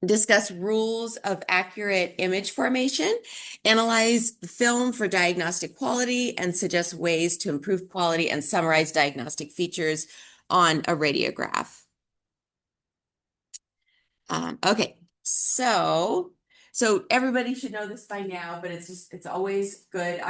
discuss rules of accurate image formation, analyze the film for diagnostic quality, and suggest ways to improve quality and summarize diagnostic features on a radiograph. Okay, so everybody should know this by now, but it's always good.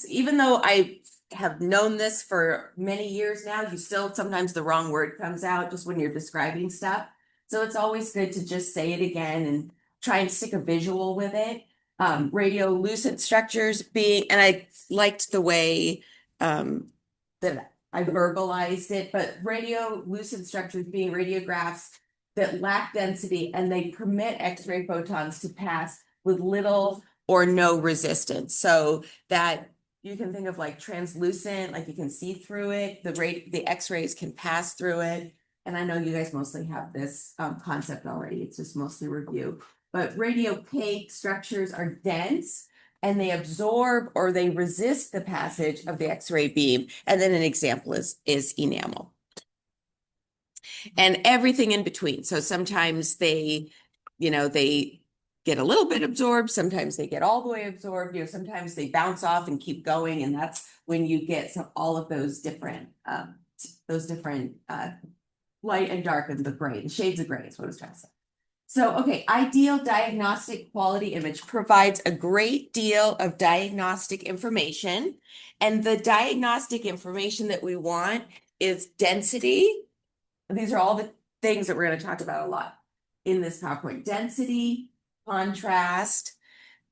Even though I have known this for many years now, you still sometimes the wrong word comes out just when you're describing stuff. So it's always good to just say it again and try and stick a visual with it. Radiolucent structures being, and I liked the way that I verbalized it, but radiolucent structures being radiographs that lack density and they permit X-ray photons to pass with little or no resistance. So that you can think of like translucent, like you can see through it. The X-rays can pass through it. And I know you guys mostly have this concept already. It's just mostly review. But radiopaque structures are dense and they absorb or they resist the passage of the X-ray beam. And then an example is enamel and everything in between. So sometimes they get a little bit absorbed, sometimes they get all the way absorbed, sometimes they bounce off and keep going. And that's when you get all of those different light and dark and the gray, the shades of gray is what I was trying to say. So, okay, ideal diagnostic quality image provides a great deal of diagnostic information. And the diagnostic information that we want is density. These are all the things that we're going to talk about a lot in this PowerPoint. Density, contrast,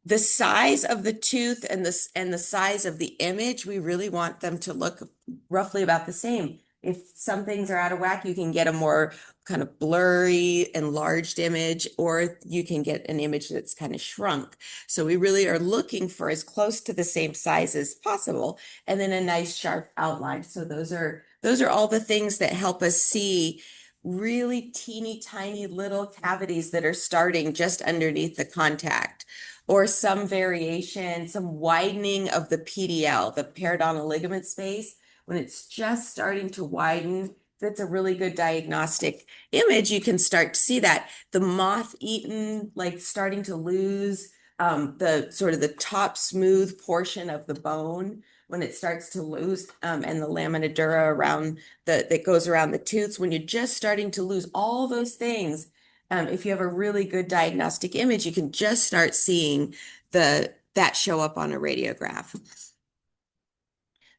the size of the tooth and the size of the image, we really want them to look roughly about the same. If some things are out of whack, you can get a more kind of blurry, enlarged image, or you can get an image that's kind of shrunk. So we really are looking for as close to the same size as possible, and then a nice sharp outline. So those are all the things that help us see really teeny tiny little cavities that are starting just underneath the contact, or some variation, some widening of the PDL, the periodontal ligament space, when it's just starting to widen. That's a really good diagnostic image. You can start to see that the moth-eaten, like starting to lose the sort of the top smooth portion of the bone when it starts to lose, and the lamina dura around that goes around the tooth. When you're just starting to lose all those things, if you have a really good diagnostic image, you can just start seeing that show up on a radiograph.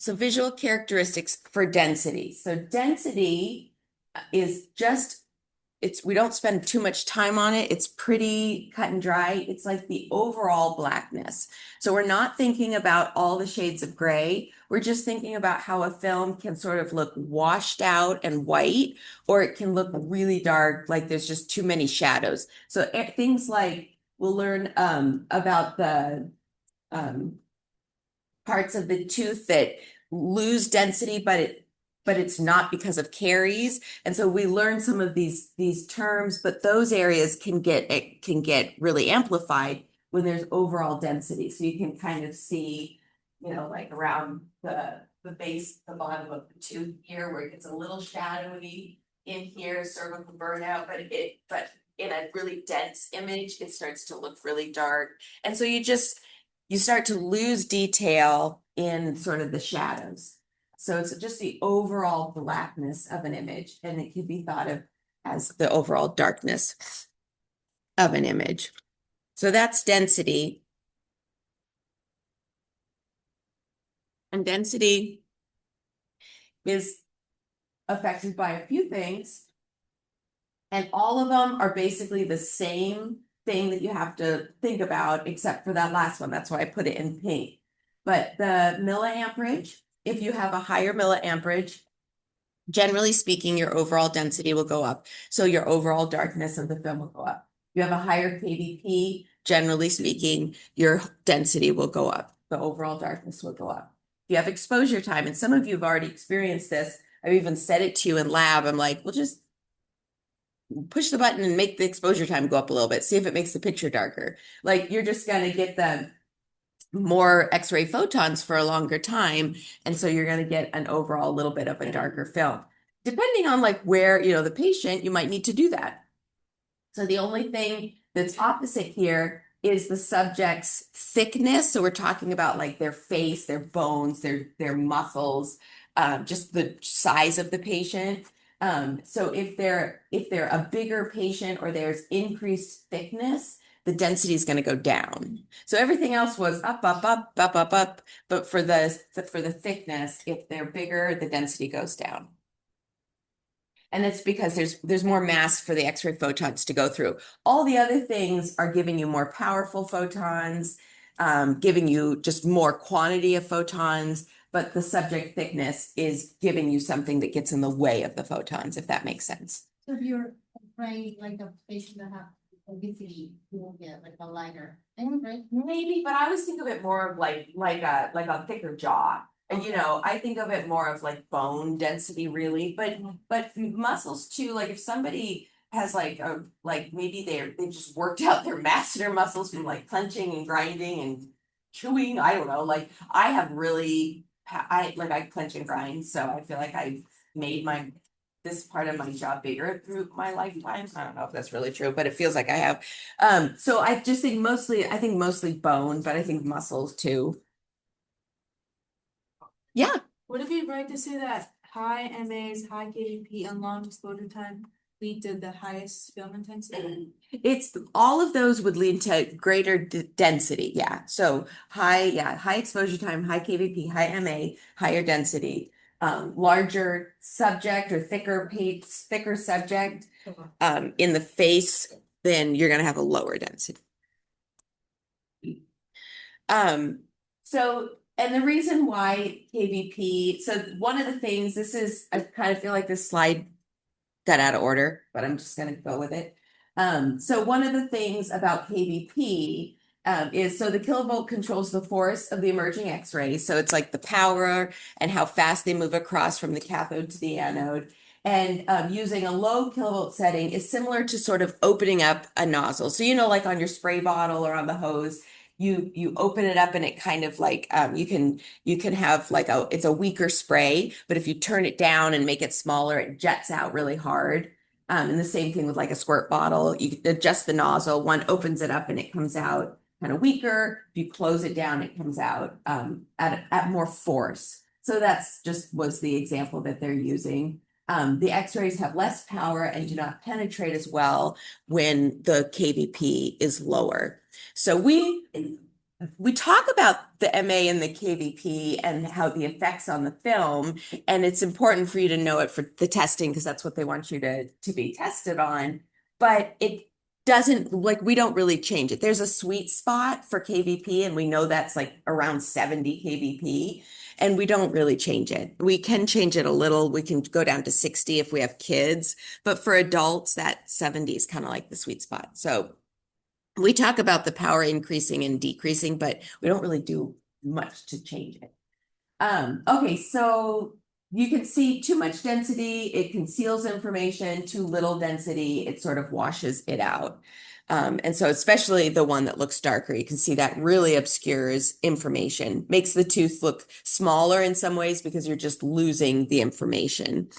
So visual characteristics for density. So density is just, we don't spend too much time on it. It's pretty cut and dry. It's like the overall blackness. So we're not thinking about all the shades of gray. We're just thinking about how a film can sort of look washed out and white, or it can look really dark, like there's just too many shadows. So things like we'll learn about the um, parts of the tooth that lose density, but it's not because of caries. And so we learn some of these terms, but those areas can get really amplified when there's overall density. So you can kind of see, like around the base, the bottom of the tooth here, where it gets a little shadowy in here, cervical burnout, but in a really dense image, it starts to look really dark. And so you start to lose detail in sort of the shadows. So it's just the overall blackness of an image, and it can be thought of as the overall darkness of an image. So that's density. And density is affected by a few things, and all of them are basically the same thing that you have to think about, except for that last one. That's why I put it in pink. But the milliamperage, if you have a higher milliamperage, generally speaking, your overall density will go up. So your overall darkness of the film will go up. If you have a higher kVp, generally speaking, your density will go up. The overall darkness will go up. If you have exposure time, and some of you have already experienced this, I've even said it to you in lab. I'm like, well, just push the button and make the exposure time go up a little bit. See if it makes the picture darker. Like you're just going to get the more X-ray photons for a longer time. And so you're going to get an overall little bit of a darker film. Depending on like where, the patient, you might need to do that. So the only thing that's opposite here is the subject's thickness. So we're talking about like their face, their bones, their muscles, just the size of the patient. So if they're a bigger patient or there's increased thickness, the density is going to go down. So everything else was up, up, up, up, up, up. But for the thickness, if they're bigger, the density goes down. And it's because there's more mass for the X-ray photons to go through. All the other things are giving you more powerful photons, giving you just more quantity of photons, but the subject thickness is giving you something that gets in the way of the photons, if that makes sense. So if you're afraid, like a patient that have obesity, you will get like a lighter thing, right? Maybe, but I always think of it more of like a thicker jaw. And I think of it more of like bone density really, but muscles too, like if somebody has like maybe they just worked out their masseter muscles from like clenching and grinding and chewing, I don't know, like I have really I clench and grind, so I feel like I made this part of my job bigger through my lifetime. I don't know if that's really true, but it feels like I have. So I just think mostly bone, but I think muscles too. Yeah, Would it be right to say that high MAs, high KDP, and long exposure time lead to the highest film intensity? it's all of those would lead to greater density. Yeah. So high exposure time, high KVP, high MA, higher density, larger subject or thicker subject, in the face, then you're going to have a lower density. So, and the reason why KVP, so one of the things, I kind of feel like this slide got out of order, but I'm just gonna go with it. So one of the things about KVP is so the kilovolt controls the force of the emerging X-rays. So it's like the power and how fast they move across from the cathode to the anode. And using a low kilovolt setting is similar to sort of opening up a nozzle. So like on your spray bottle or on the hose, you open it up and it kind of like you can have like it's a weaker spray, but if you turn it down and make it smaller, it jets out really hard. And the same thing with like a squirt bottle. You adjust the nozzle, one opens it up and it comes out kind of weaker. If you close it down, it comes out at more force. So that's just was the example that they're using. The X-rays have less power and do not penetrate as well when the KVP is lower. So we talk about the MA and the KVP and how the effects on the film, and it's important for you to know it for the testing because that's what they want you to be tested on. But it doesn't, like, we don't really change it. There's a sweet spot for KVP, and we know that's like around 70 KVP, and we don't really change it. We can change it a little. We can go down to 60 if we have kids, but for adults, that 70 is kind of like the sweet spot. So we talk about the power increasing and decreasing, but we don't really do much to change it. Okay, so you can see too much density, it conceals information, too little density, it sort of washes it out. And so especially the one that looks darker, you can see that really obscures information, makes the tooth look smaller in some ways because you're just losing the information.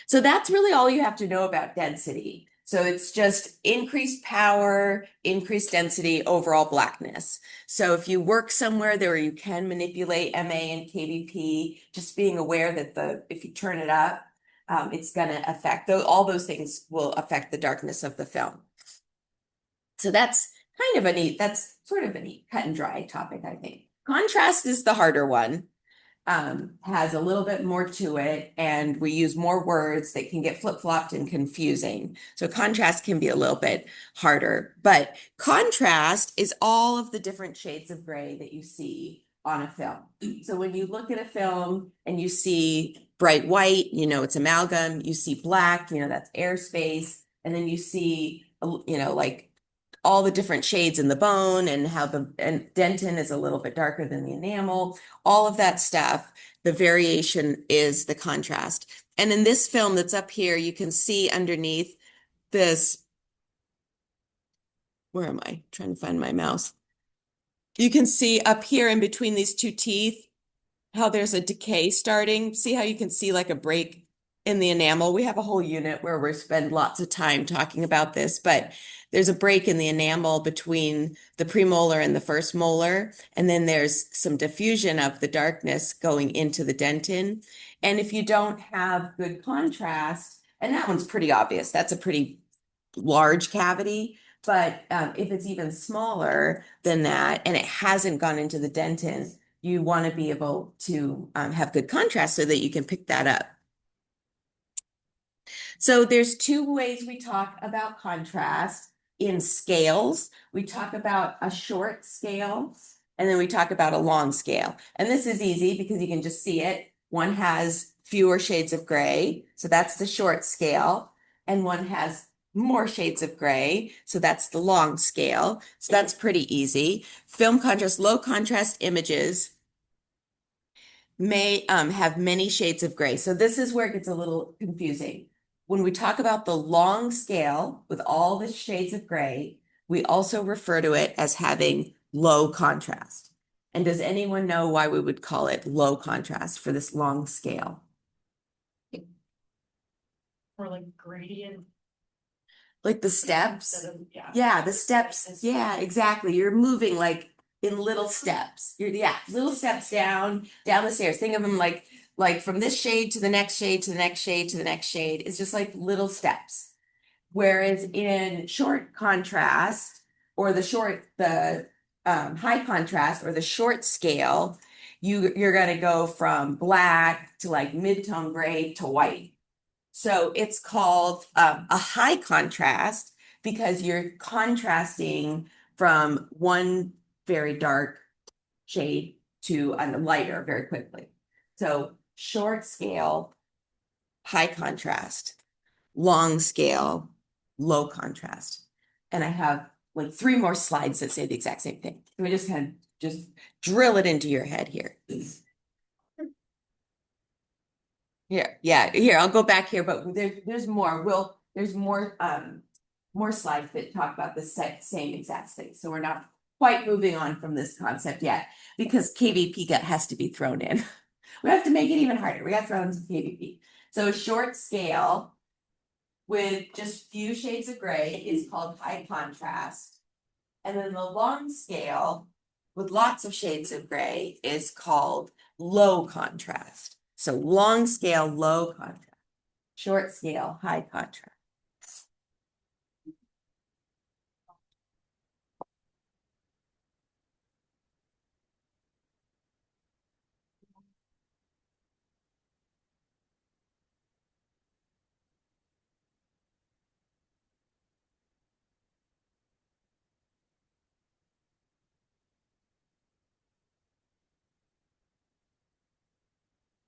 So that's really all you have to know about density. So it's just increased power, increased density, overall blackness. So if you work somewhere where you can manipulate MA and KVP, just being aware that if you turn it up, it's going to affect all those things will affect the darkness of the film. So that's that's sort of a neat cut and dry topic, I think. Contrast is the harder one. Has a little bit more to it, and we use more words that can get flip-flopped and confusing. So contrast can be a little bit harder, but contrast is all of the different shades of gray that you see on a film. So when you look at a film and you see bright white, it's amalgam, you see black, that's airspace, and then you see, like all the different shades in the bone and how and dentin is a little bit darker than the enamel, all of that stuff. The variation is the contrast. And in this film that's up here, you can see underneath this, where am I? Trying to find my mouse. You can see up here in between these two teeth, how there's a decay starting. See how you can see like a break in the enamel. We have a whole unit where we spend lots of time talking about this, but there's a break in the enamel between the premolar and the first molar, and then there's some diffusion of the darkness going into the dentin. And if you don't have good contrast, and that one's pretty obvious, that's a pretty large cavity. But if it's even smaller than that and it hasn't gone into the dentin, you want to be able to have good contrast so that you can pick that up. So there's two ways we talk about contrast in scales. We talk about a short scale and then we talk about a long scale. And this is easy because you can just see it. One has fewer shades of gray, so that's the short scale, and one has more shades of gray, so that's the long scale. So that's pretty easy. Film contrast, low contrast images may have many shades of gray. So this is where it gets a little confusing. When we talk about the long scale with all the shades of gray, we also refer to it as having low contrast. And does anyone know why we would call it low contrast for this long scale? Or like gradient. Like the steps? Instead of, yeah. Yeah, the steps. Yeah, exactly. You're moving like in little steps. Little steps down the stairs. Think of them like from this shade to the next shade to the next shade to the next shade. It's just like little steps. Whereas in short contrast or the high contrast or the short scale, you're gonna go from black to like mid-tone gray to white. So it's called a high contrast because you're contrasting from one very dark shade to a lighter very quickly. So short scale, high contrast, long scale, low contrast. And I have like 3 more slides that say the exact same thing. Let me just kind of just drill it into your head here. Here, I'll go back here, but there's more. There's more slides that talk about the same exact thing. So we're not quite moving on from this concept yet because KVP has to be thrown in. We have to make it even harder. We got to throw in some KVP. So a short scale with just few shades of gray is called high contrast. And then the long scale with lots of shades of gray is called low contrast. So long scale, low contrast, short scale, high contrast.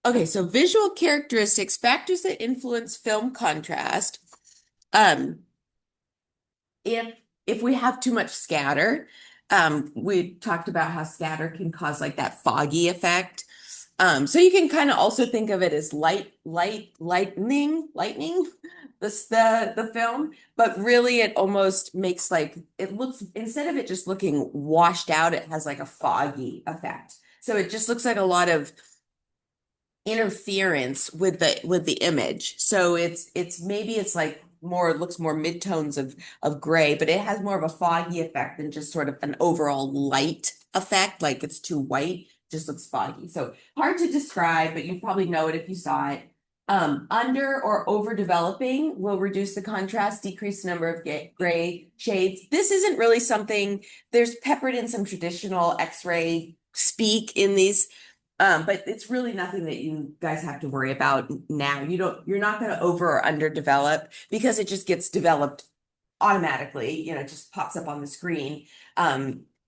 Okay, so visual characteristics, factors that influence film contrast. Um, if we have too much scatter, we talked about how scatter can cause like that foggy effect. So you can kind of also think of it as lightning, the film, but really it almost makes like it looks, instead of it just looking washed out, it has like a foggy effect. So it just looks like a lot of interference with the image. So it's maybe it's like more, it looks more midtones of gray, but it has more of a foggy effect than just sort of an overall light effect, like it's too white, just looks foggy. So hard to describe, but you probably know it if you saw it. Under or overdeveloping will reduce the contrast, decrease the number of gray shades. This isn't really something, there's peppered in some traditional X-ray speak in these, but it's really nothing that you guys have to worry about now. You're not going to over or underdevelop because it just gets developed automatically, it just pops up on the screen.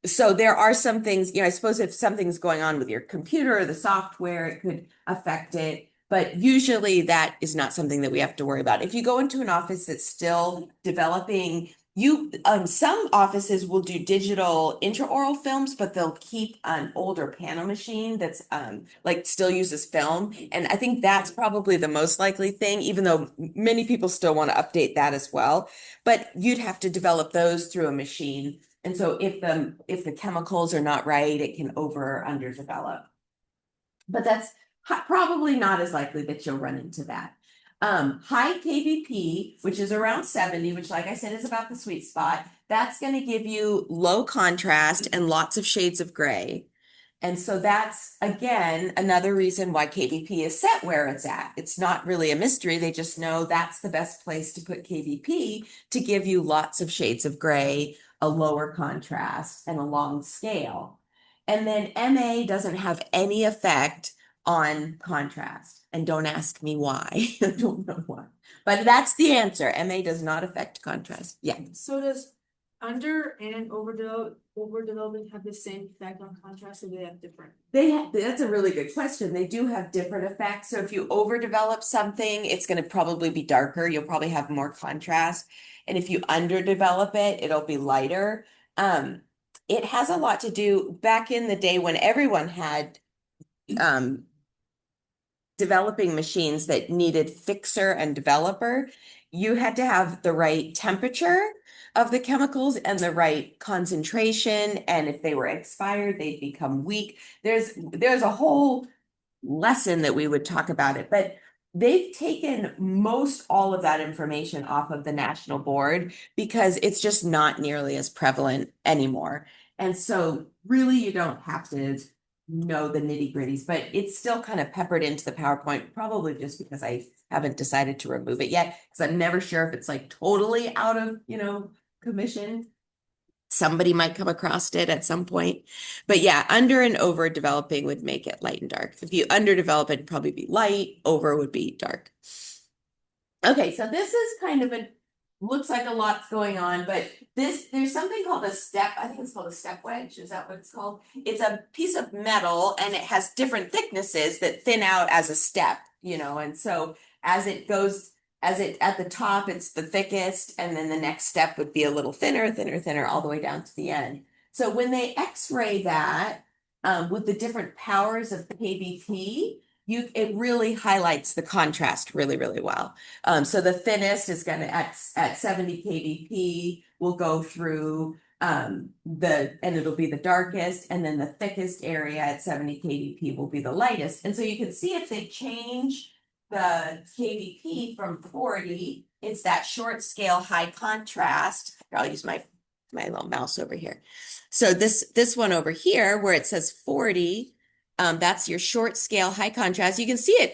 So there are some things, I suppose if something's going on with your computer or the software, it could affect it. But usually that is not something that we have to worry about. If you go into an office that's still developing, some offices will do digital intraoral films, but they'll keep an older panel machine that's like still uses film. And I think that's probably the most likely thing, even though many people still want to update that as well. But you'd have to develop those through a machine. And so if the chemicals are not right, it can over or underdevelop. But that's probably not as likely that you'll run into that. High KVP, which is around 70, which like I said is about the sweet spot, that's going to give you low contrast and lots of shades of gray. And so that's again another reason why KVP is set where it's at. It's not really a mystery. They just know that's the best place to put KVP to give you lots of shades of gray, a lower contrast, and a long scale. And then MA doesn't have any effect on contrast. And don't ask me why. I don't know why. But that's the answer. MA does not affect contrast. Yeah. So does under and overdevelopment have the same effect on contrast, or do they have different? That's a really good question. They do have different effects. So if you overdevelop something, it's going to probably be darker. You'll probably have more contrast. And if you underdevelop it, it'll be lighter. It has a lot to do back in the day when everyone had developing machines that needed fixer and developer. You had to have the right temperature of the chemicals and the right concentration. And if they were expired, they'd become weak. There's a whole lesson that we would talk about it, but they've taken most all of that information off of the national board because it's just not nearly as prevalent anymore. And so really you don't have to know the nitty gritties, but it's still kind of peppered into the PowerPoint, probably just because I haven't decided to remove it yet, because I'm never sure if it's like totally out of, commission. Somebody might come across it at some point. But yeah, under and over developing would make it light and dark. If you underdevelop it, it'd probably be light, over would be dark. Okay, so this is kind of looks like a lot's going on, but there's something called a step. I think it's called a step wedge. Is that what it's called? It's a piece of metal and it has different thicknesses that thin out as a step, and so as it goes, at the top, it's the thickest, and then the next step would be a little thinner, all the way down to the end. So when they x-ray that with the different powers of KVP, it really highlights the contrast really, really well. So the thinnest is going to at 70 kVp will go through and it'll be the darkest, and then the thickest area at 70 kVp will be the lightest. And so you can see if they change the kVp from 40, it's that short scale high contrast. I'll use my little mouse over here. So this one over here where it says 40. That's your short scale high contrast. You can see it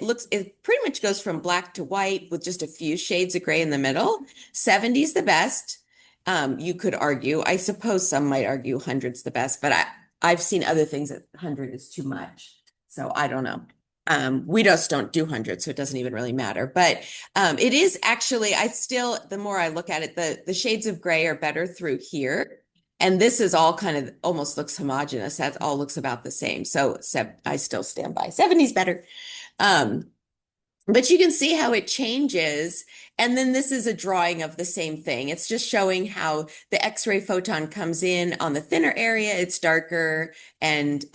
pretty much goes from black to white with just a few shades of gray in the middle. 70 is the best. You could argue, I suppose some might argue 100's the best, but I've seen other things that 100 is too much. So I don't know. We just don't do 100, so it doesn't even really matter. But it is actually, the more I look at it, the shades of gray are better through here. And this is all kind of almost looks homogeneous. That all looks about the same. So I still stand by 70 is better. But you can see how it changes. And then this is a drawing of the same thing. It's just showing how the X-ray photon comes in on the thinner area, it's darker. And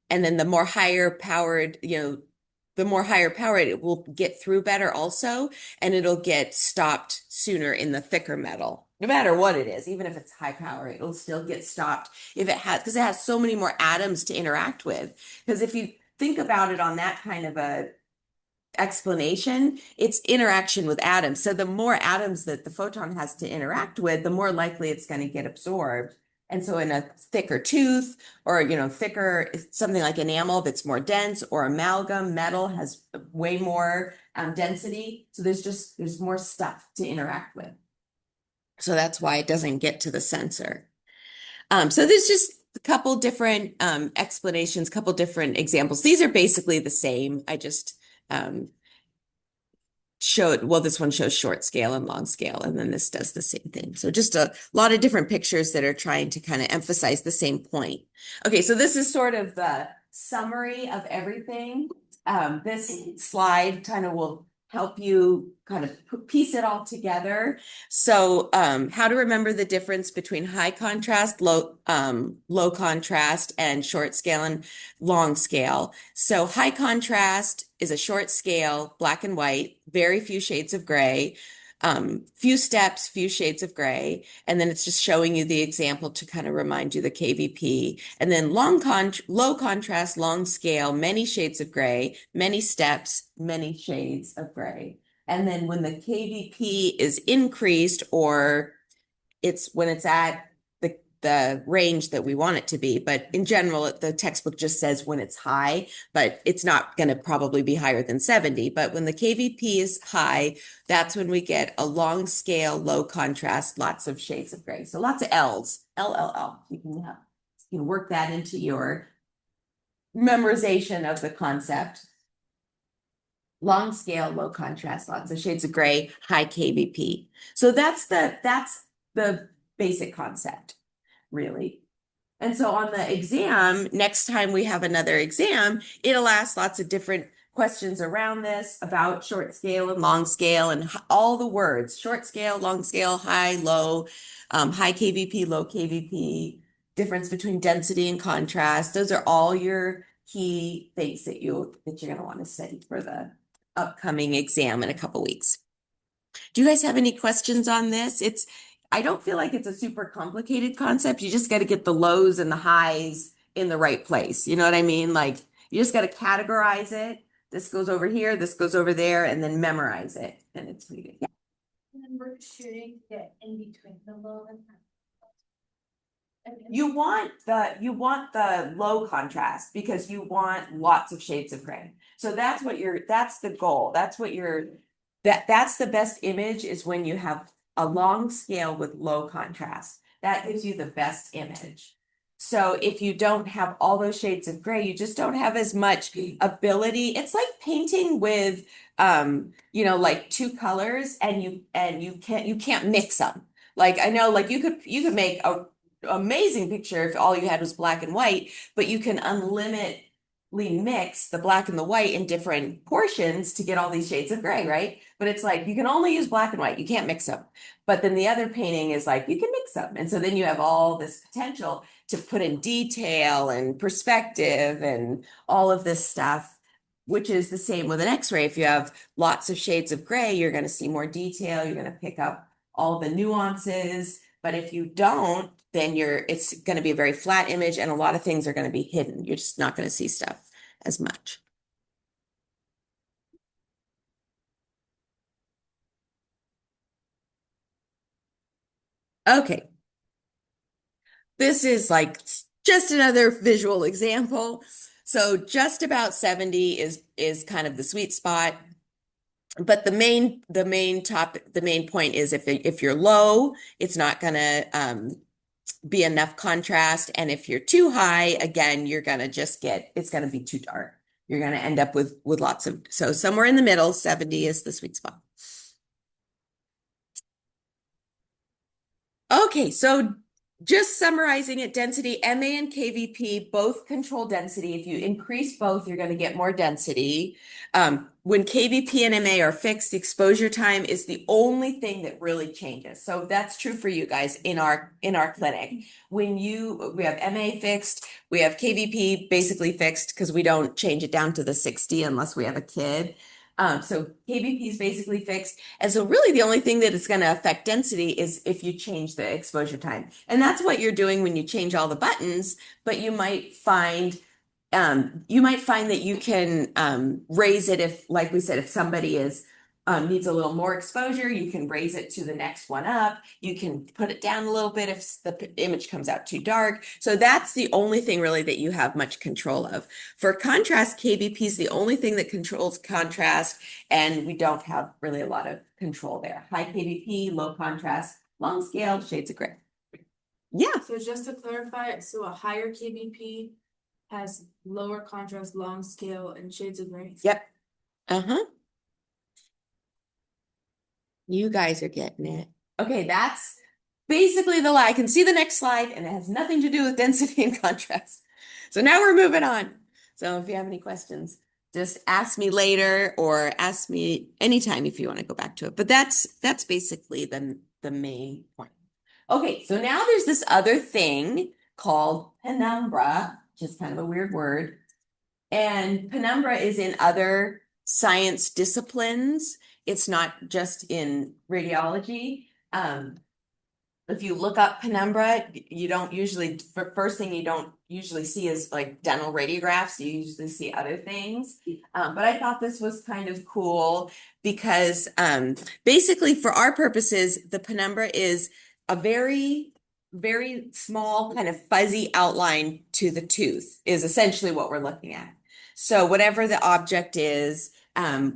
then the more higher powered, it will get through better also. And it'll get stopped sooner in the thicker metal. No matter what it is, even if it's high power, it'll still get stopped because it has so many more atoms to interact with. Because if you think about it on that kind of a explanation, it's interaction with atoms. So the more atoms that the photon has to interact with, the more likely it's going to get absorbed. And so in a thicker tooth or, thicker, something like enamel that's more dense, or amalgam, metal has way more density. So there's more stuff to interact with. So that's why it doesn't get to the sensor. So there's just a couple different explanations, couple different examples. These are basically the same. I just this one shows short scale and long scale, and then this does the same thing. So just a lot of different pictures that are trying to kind of emphasize the same point. Okay, so this is sort of the summary of everything. This slide kind of will help you kind of piece it all together. So how to remember the difference between high contrast, low contrast, and short scale and long scale. So high contrast is a short scale, black and white, very few shades of gray, few steps, few shades of gray. And then it's just showing you the example to kind of remind you the KVP. And then low contrast, long scale, many shades of gray, many steps, many shades of gray. And then when the KVP is increased, or it's when it's at the range that we want it to be. But in general, the textbook just says when it's high, but it's not going to probably be higher than 70. But when the KVP is high, that's when we get a long scale, low contrast, lots of shades of gray. So lots of L's, LLL. You can work that into your memorization of the concept. Long scale, low contrast, lots of shades of gray, high KVP. So that's the basic concept, really. And so on the exam, next time we have another exam, it'll ask lots of different questions around this about short scale and long scale and all the words, short scale, long scale, high, low, high KVP, low KVP, difference between density and contrast. Those are all your key things that you're going to want to study for the upcoming exam in a couple weeks. Do you guys have any questions on this? I don't feel like it's a super complicated concept. You just got to get the lows and the highs in the right place. You know what I mean? Like you just got to categorize it. This goes over here, this goes over there, and then memorize it. And it's pretty good. Yeah. And then we're shooting to get in between the low and high. You want the low contrast because you want lots of shades of gray. So that's the goal. That's the best image is when you have a long scale with low contrast. That gives you the best image. So if you don't have all those shades of gray, you just don't have as much ability. It's like painting with like two colors and you can't mix them. Like I know like you could make a amazing picture if all you had was black and white, but you can unlimitedly mix the black and the white in different portions to get all these shades of gray, right? But it's like you can only use black and white, you can't mix them. But then the other painting is like you can mix them. And so then you have all this potential to put in detail and perspective and all of this stuff, which is the same with an X-ray. If you have lots of shades of gray, you're going to see more detail, you're going to pick up all the nuances. But if you don't, then it's going to be a very flat image and a lot of things are going to be hidden. You're just not going to see stuff as much. Okay. This is like just another visual example. So just about 70 is kind of the sweet spot. But the main point is if you're low, it's not going to be enough contrast. And if you're too high, again, you're going to it's going to be too dark. You're going to end up with lots of, so somewhere in the middle, 70 is the sweet spot. Okay, so just summarizing it, density, MA and KVP both control density. If you increase both, you're going to get more density. When KVP and MA are fixed, the exposure time is the only thing that really changes. So that's true for you guys in our clinic. We have MA fixed, we have KVP basically fixed because we don't change it down to the 60 unless we have a kid. So KVP is basically fixed. And so really the only thing that is going to affect density is if you change the exposure time. And that's what you're doing when you change all the buttons, but you might find that you can raise it if, like we said, if somebody needs a little more exposure, you can raise it to the next one up. You can put it down a little bit if the image comes out too dark. So that's the only thing really that you have much control of. For contrast, KVP is the only thing that controls contrast, and we don't have really a lot of control there. High KVP, low contrast, long scale, shades of gray. Yeah. So just to clarify, so a higher KVP has lower contrast, long scale, and shades of gray. Yep. Uh-huh. You guys are getting it. Okay, that's basically the lie. I can see the next slide, and it has nothing to do with density and contrast. So now we're moving on. So if you have any questions, just ask me later or ask me anytime if you want to go back to it. But that's basically the main point. Okay, so now there's this other thing called penumbra, which is kind of a weird word. And penumbra is in other science disciplines. It's not just in radiology. if you look up penumbra, you don't usually, for first thing you don't usually see is like dental radiographs. You usually see other things. But I thought this was kind of cool because basically for our purposes, the penumbra is a very small kind of fuzzy outline to the tooth is essentially what we're looking at. So whatever the object is,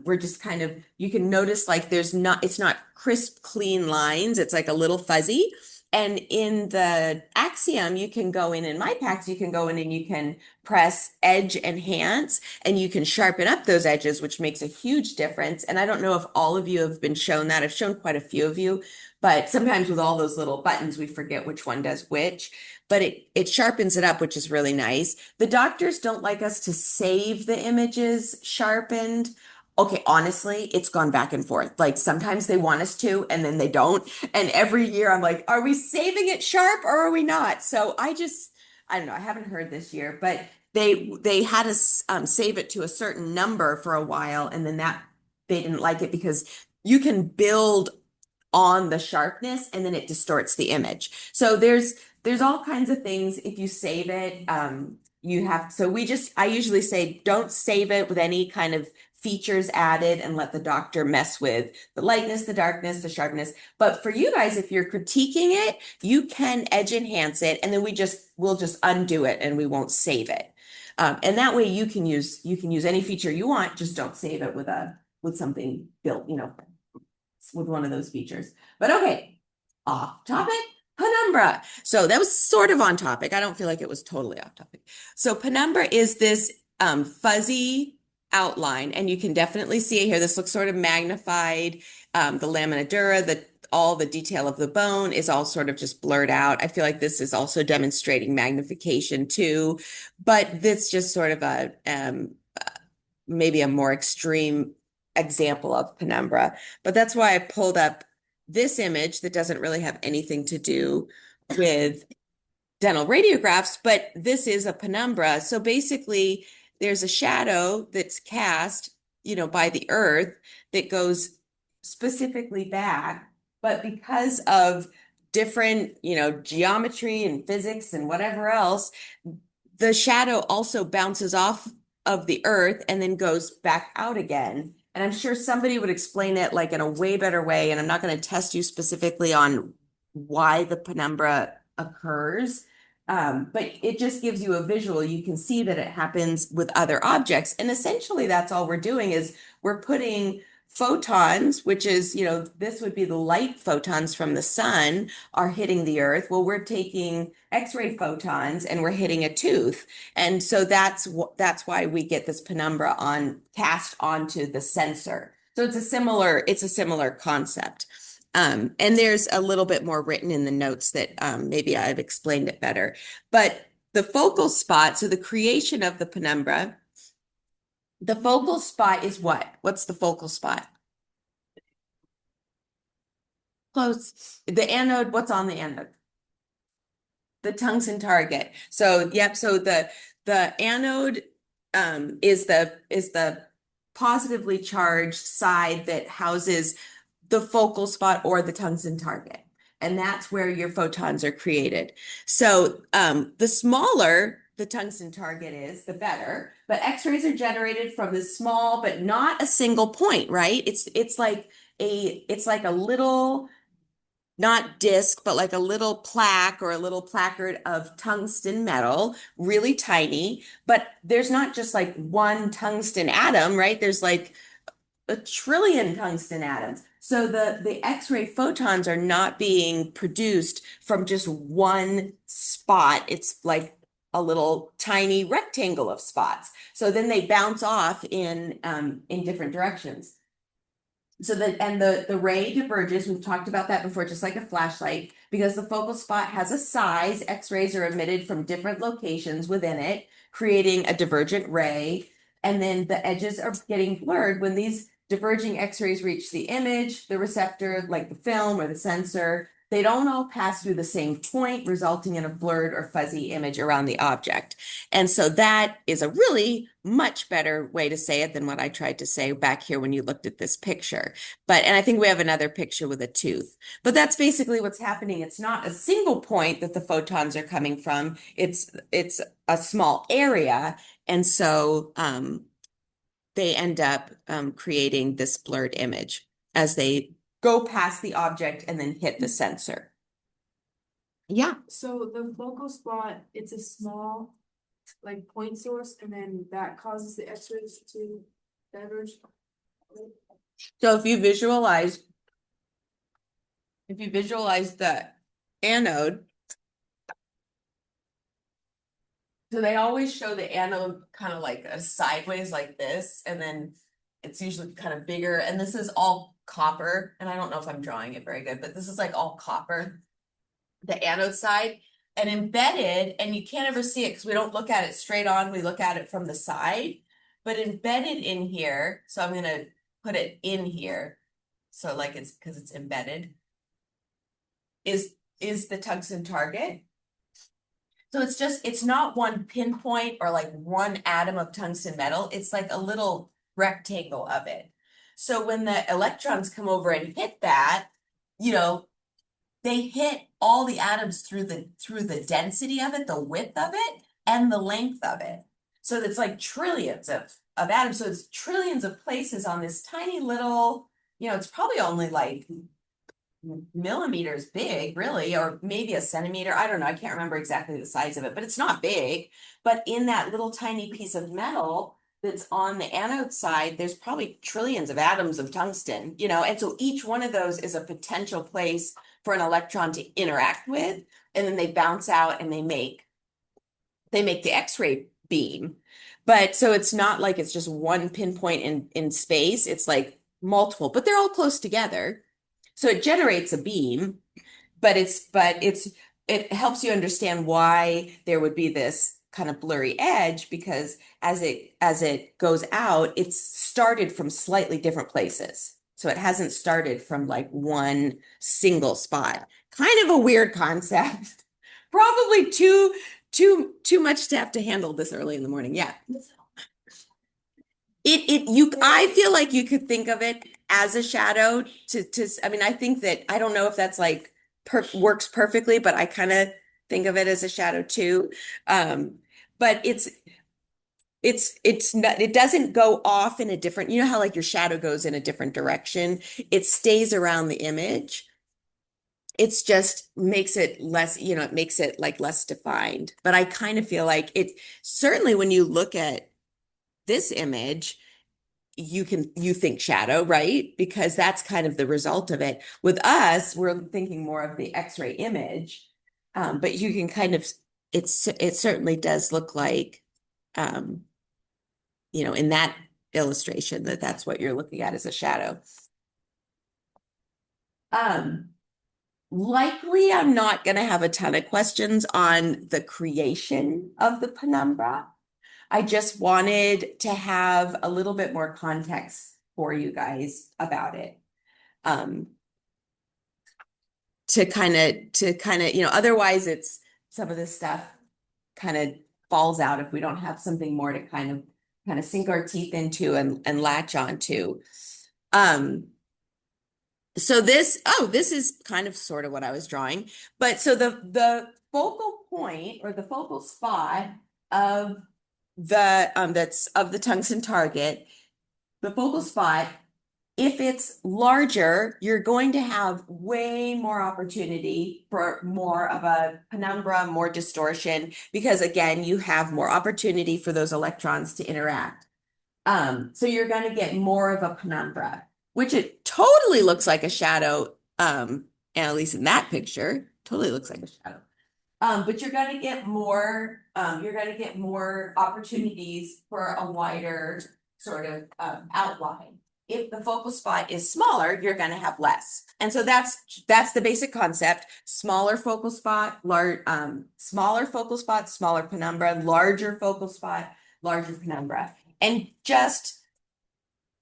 we're just kind of, you can notice like it's not crisp, clean lines. It's like a little fuzzy. And in the Axiom, you can go in my packs, you can go in and you can press edge enhance and you can sharpen up those edges, which makes a huge difference. And I don't know if all of you have been shown that. I've shown quite a few of you, but sometimes with all those little buttons, we forget which one does which, but it sharpens it up, which is really nice. The doctors don't like us to save the images sharpened. Okay, honestly, it's gone back and forth. Like sometimes they want us to, and then they don't. And every year I'm like, are we saving it sharp or are we not? So I don't know. I haven't heard this year, but they had us save it to a certain number for a while, and then that they didn't like it because you can build on the sharpness and then it distorts the image. So there's all kinds of things if you save it. You have, so I usually say don't save it with any kind of features added and let the doctor mess with the lightness, the darkness, the sharpness. But for you guys, if you're critiquing it, you can edge enhance it and then we'll just undo it and we won't save it. And that way you can use any feature you want, just don't save it with something built, with one of those features. But okay, off topic, penumbra. So that was sort of on topic. I don't feel like it was totally off topic. So penumbra is this fuzzy outline, and you can definitely see it here. This looks sort of magnified. The lamina dura, all the detail of the bone is all sort of just blurred out. I feel like this is also demonstrating magnification too, but this just sort of maybe a more extreme example of penumbra. But that's why I pulled up this image that doesn't really have anything to do with dental radiographs, but this is a penumbra. So basically, there's a shadow that's cast, by the earth that goes specifically back. But because of different, geometry and physics and whatever else, the shadow also bounces off of the earth and then goes back out again. And I'm sure somebody would explain it like in a way better way. And I'm not going to test you specifically on why the penumbra occurs. But it just gives you a visual. You can see that it happens with other objects. And essentially that's all we're doing is we're putting photons, which is, this would be the light photons from the sun are hitting the earth. Well, we're taking X-ray photons and we're hitting a tooth. And so that's why we get this penumbra cast onto the sensor. So it's a similar concept. And there's a little bit more written in the notes that maybe I've explained it better. But the focal spot, so the creation of the penumbra, the focal spot is what? What's the focal spot? Close. The anode, what's on the anode? The tungsten target. So, yep, so the anode is the positively charged side that houses the focal spot or the tungsten target. And that's where your photons are created. So the smaller the tungsten target is, the better. But X-rays are generated from this small, but not a single point, right? It's like a little, not disc, but like a little plaque or a little placard of tungsten metal, really tiny. But there's not just like one tungsten atom, right? There's like a trillion tungsten atoms. So the X-ray photons are not being produced from just one spot. It's like a little tiny rectangle of spots. So then they bounce off in different directions. So the ray diverges. We've talked about that before, just like a flashlight, because the focal spot has a size. X-rays are emitted from different locations within it, creating a divergent ray. And then the edges are getting blurred when these diverging X-rays reach the image, the receptor, like the film or the sensor, they don't all pass through the same point, resulting in a blurred or fuzzy image around the object. And so that is a really much better way to say it than what I tried to say back here when you looked at this picture. And I think we have another picture with a tooth. But that's basically what's happening. It's not a single point that the photons are coming from. It's a small area. And so they end up creating this blurred image as they go past the object and then hit the sensor. Yeah. So the focal spot, it's a small, like, point source, and then that causes the X-rays to diverge. So if you visualize the anode, so they always show the anode kind of like a sideways like this, and then it's usually kind of bigger. And this is all copper. And I don't know if I'm drawing it very good, but this is like all copper, the anode side, and embedded, and you can't ever see it because we don't look at it straight on, we look at it from the side, but embedded in here, so I'm gonna put it in here, so like it's because it's embedded, is the tungsten target. So it's not one pinpoint or like one atom of tungsten metal, it's like a little rectangle of it. So when the electrons come over and hit that, you know, they hit all the atoms through the density of it, the width of it, and the length of it. So it's like trillions of atoms. So it's trillions of places on this tiny little, it's probably only like millimeters big, really, or maybe a centimeter. I don't know. I can't remember exactly the size of it, but it's not big. But in that little tiny piece of metal that's on the anode side, there's probably trillions of atoms of tungsten, and so each one of those is a potential place for an electron to interact with, and then they bounce out and they make the X-ray beam. But so it's not like it's just one pinpoint in space, it's like multiple, but they're all close together. So it generates a beam, but it helps you understand why there would be this kind of blurry edge, because as it goes out, it's started from slightly different places. So it hasn't started from like one single spot. Kind of a weird concept. Probably too much to have to handle this early in the morning. Yeah. I feel like you could think of it as a shadow I mean, I think that, I don't know if that's like works perfectly, but I kind of think of it as a shadow too. But it doesn't go off in a different, how like your shadow goes in a different direction. It stays around the image. It's just makes it less, it makes it like less defined. But I kind of feel like it, certainly when you look at this image, you think shadow, right? Because that's kind of the result of it. With us, we're thinking more of the X-ray image. But you can kind of, it certainly does look like, in that illustration, that's what you're looking at as a shadow. Likely I'm not going to have a ton of questions on the creation of the penumbra. I just wanted to have a little bit more context for you guys about it. To kind of, otherwise it's some of this stuff kind of falls out if we don't have something more to kind of sink our teeth into and latch onto. So this is kind of sort of what I was drawing, but so the focal point or the focal spot of that's of the tungsten target, the focal spot, if it's larger, you're going to have way more opportunity for more of a penumbra, more distortion, because again, you have more opportunity for those electrons to interact. So you're going to get more of a penumbra, which it totally looks like a shadow, and at least in that picture, totally looks like a shadow. But you're going to get more opportunities for a wider sort of outline. If the focal spot is smaller, you're going to have less. And so that's the basic concept. Smaller focal spot, smaller focal spot, smaller penumbra, larger focal spot, larger penumbra. And just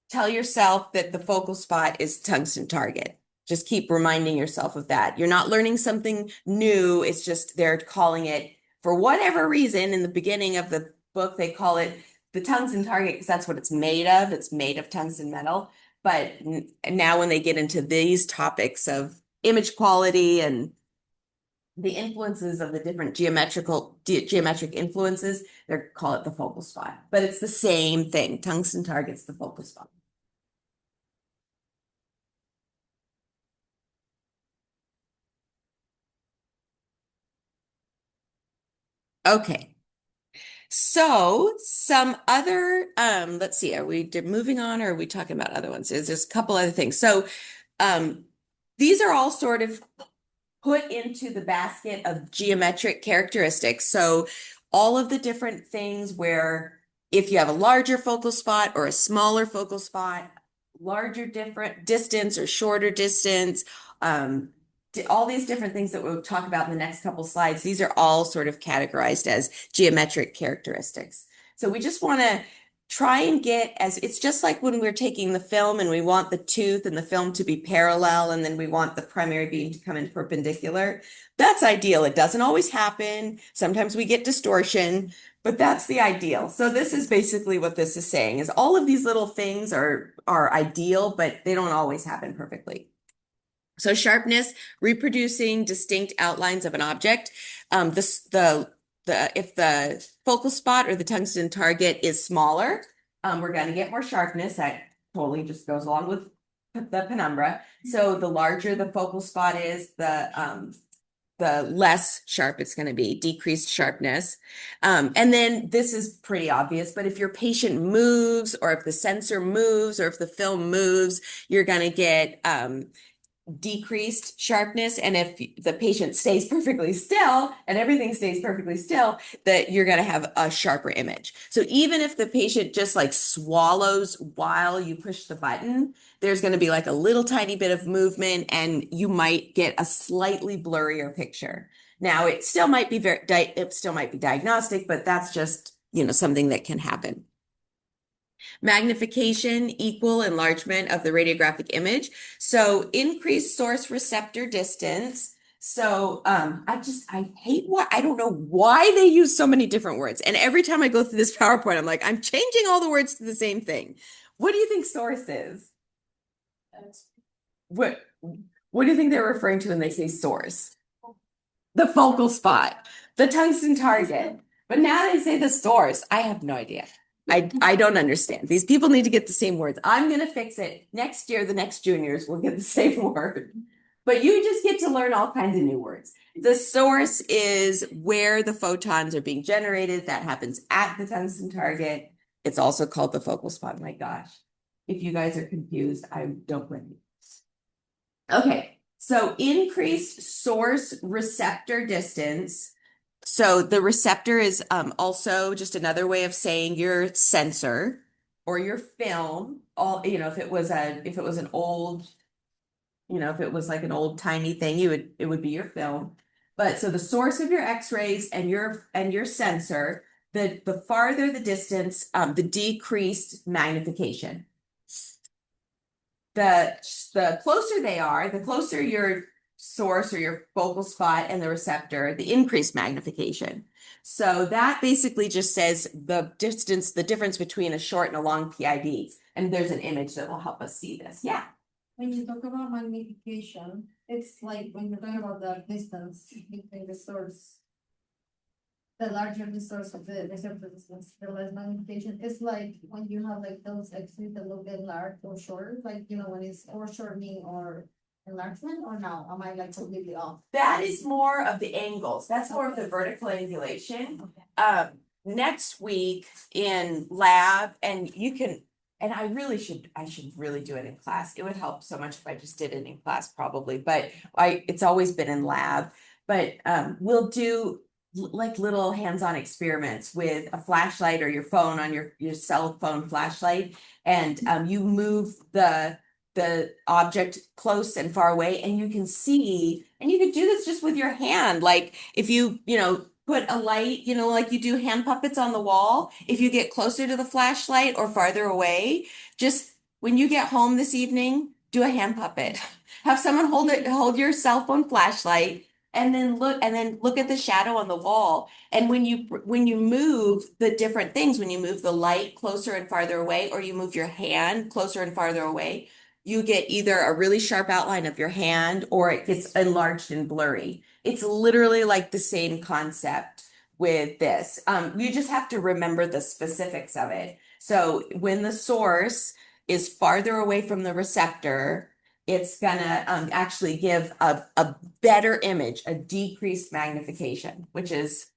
tell yourself that the focal spot is tungsten target. Just keep reminding yourself of that. You're not learning something new. It's just they're calling it, for whatever reason, in the beginning of the book, they call it the tungsten target because that's what it's made of. It's made of tungsten metal. But now when they get into these topics of image quality and the influences of the different geometric influences, they call it the focal spot. But it's the same thing. Tungsten target's the focal spot. Okay. So some other, let's see, are we moving on or are we talking about other ones? There's just a couple other things. So um, these are all sort of put into the basket of geometric characteristics. So all of the different things where if you have a larger focal spot or a smaller focal spot, larger different distance or shorter distance, um, all these different things that we'll talk about in the next couple slides, these are all sort of categorized as geometric characteristics. So we just want to try and get as it's just like when we're taking the film and we want the tooth and the film to be parallel and then we want the primary beam to come in perpendicular. That's ideal. It doesn't always happen. Sometimes we get distortion, but that's the ideal. So this is basically what this is saying is all of these little things are ideal, but they don't always happen perfectly. So sharpness, reproducing distinct outlines of an object. If the focal spot or the tungsten target is smaller, we're going to get more sharpness. That totally just goes along with the penumbra. So the larger the focal spot is, the less sharp it's going to be, decreased sharpness. And then this is pretty obvious, but if your patient moves or if the sensor moves or if the film moves, you're going to get decreased sharpness. And if the patient stays perfectly still and everything stays perfectly still, that you're going to have a sharper image. So even if the patient just like swallows while you push the button, there's going to be like a little tiny bit of movement and you might get a slightly blurrier picture. Now it still might be it still might be diagnostic, but that's just, something that can happen. Magnification, equal enlargement of the radiographic image. So increased source receptor distance. So I hate I don't know why they use so many different words. And every time I go through this PowerPoint, I'm like, I'm changing all the words to the same thing. What do you think source is? What do you think they're referring to when they say source? The focal spot, the tungsten target. But now they say the source. I have no idea. I don't understand. These people need to get the same words. I'm going to fix it. Next year, the next juniors will get the same word. But you just get to learn all kinds of new words. The source is where the photons are being generated. That happens at the tungsten target. It's also called the focal spot. My gosh. If you guys are confused, I don't blame you. Okay. So increased source receptor distance. So the receptor is also just another way of saying your sensor or your film. If it was an old, if it was like an old tiny thing, it would be your film. But so the source of your X-rays and your sensor, the farther the distance, the decreased magnification. The closer they are, the closer your source or your focal spot and the receptor, the increased magnification. So that basically just says the difference between a short and a long PID. And there's an image that will help us see this. Yeah. When you talk about magnification, it's like when you're talking about the distance between the source. The larger the source of the receptor distance, the less magnification. It's like when you have like those X-rays that look at large or short, like when it's foreshortening or enlargement, or now am I like completely off? That is more of the angles. That's more of the vertical angulation. Next week in lab, and I should really do it in class. It would help so much if I just did it in class probably, but it's always been in lab. But we'll do like little hands-on experiments with a flashlight or your phone on your cell phone flashlight, and you move the object close and far away, and you can see, and you could do this just with your hand. Like if you put a light, like you do hand puppets on the wall, if you get closer to the flashlight or farther away, just when you get home this evening, do a hand puppet. Have someone hold your cell phone flashlight and then look at the shadow on the wall. And when you move the different things, when you move the light closer and farther away, or you move your hand closer and farther away, you get either a really sharp outline of your hand or it gets enlarged and blurry. It's literally like the same concept with this. You just have to remember the specifics of it. So when the source is farther away from the receptor, it's gonna actually give a better image, a decreased magnification, which is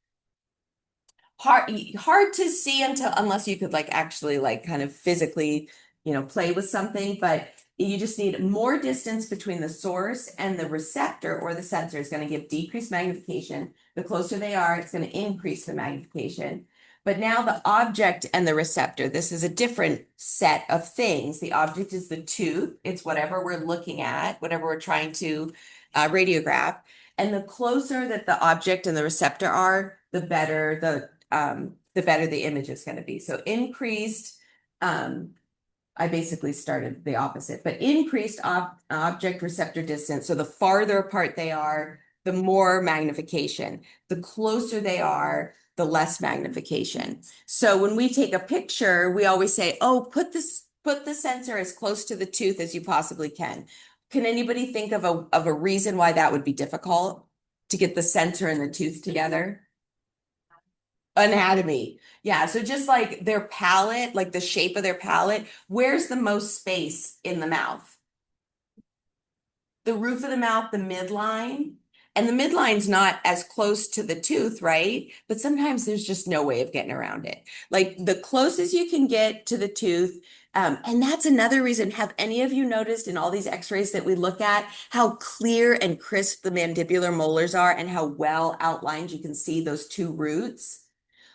hard to see unless you could like actually like kind of physically, play with something, but you just need more distance between the source and the receptor or the sensor is going to give decreased magnification. The closer they are, it's going to increase the magnification. But now the object and the receptor, this is a different set of things. The object is the tooth. It's whatever we're looking at, whatever we're trying to radiograph. And the closer that the object and the receptor are, the better the image is going to be. So increased, I basically started the opposite, but increased object receptor distance. So the farther apart they are, the more magnification. The closer they are, the less magnification. So when we take a picture, we always say, oh, put the sensor as close to the tooth as you possibly can. Can anybody think of a reason why that would be difficult to get the sensor and the tooth together? Anatomy. Yeah, so just like their palate, like the shape of their palate, where's the most space in the mouth? The roof of the mouth, the midline. And the midline's not as close to the tooth, right? But sometimes there's just no way of getting around it. Like the closest you can get to the tooth, and that's another reason. Have any of you noticed in all these x-rays that we look at how clear and crisp the mandibular molars are and how well outlined you can see those two roots?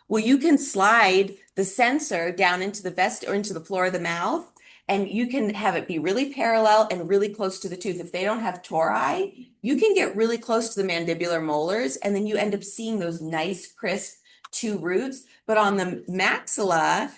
Well, you can slide the sensor down into the vest or into the floor of the mouth, and you can have it be really parallel and really close to the tooth. If they don't have tori, you can get really close to the mandibular molars, and then you end up seeing those nice, crisp two roots. But on the maxilla,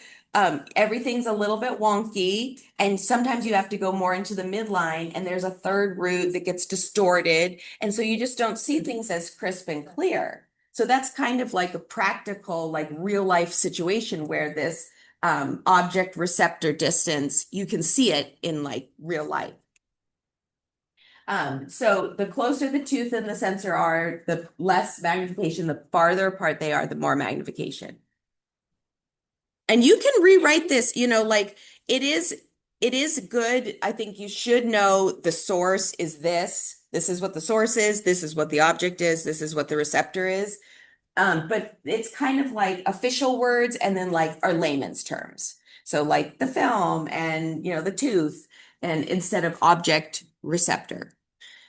everything's a little bit wonky, and sometimes you have to go more into the midline, and there's a third root that gets distorted, and so you just don't see things as crisp and clear. So that's kind of like a practical, like real life situation where this object receptor distance, you can see it in like real life. So the closer the tooth and the sensor are, the less magnification, the farther apart they are, the more magnification. And you can rewrite this, like it is good. I think you should know the source is this. This is what the source is. This is what the object is. This is what the receptor is. But it's kind of like official words and then like our layman's terms. So like the film and, the tooth and instead of object receptor.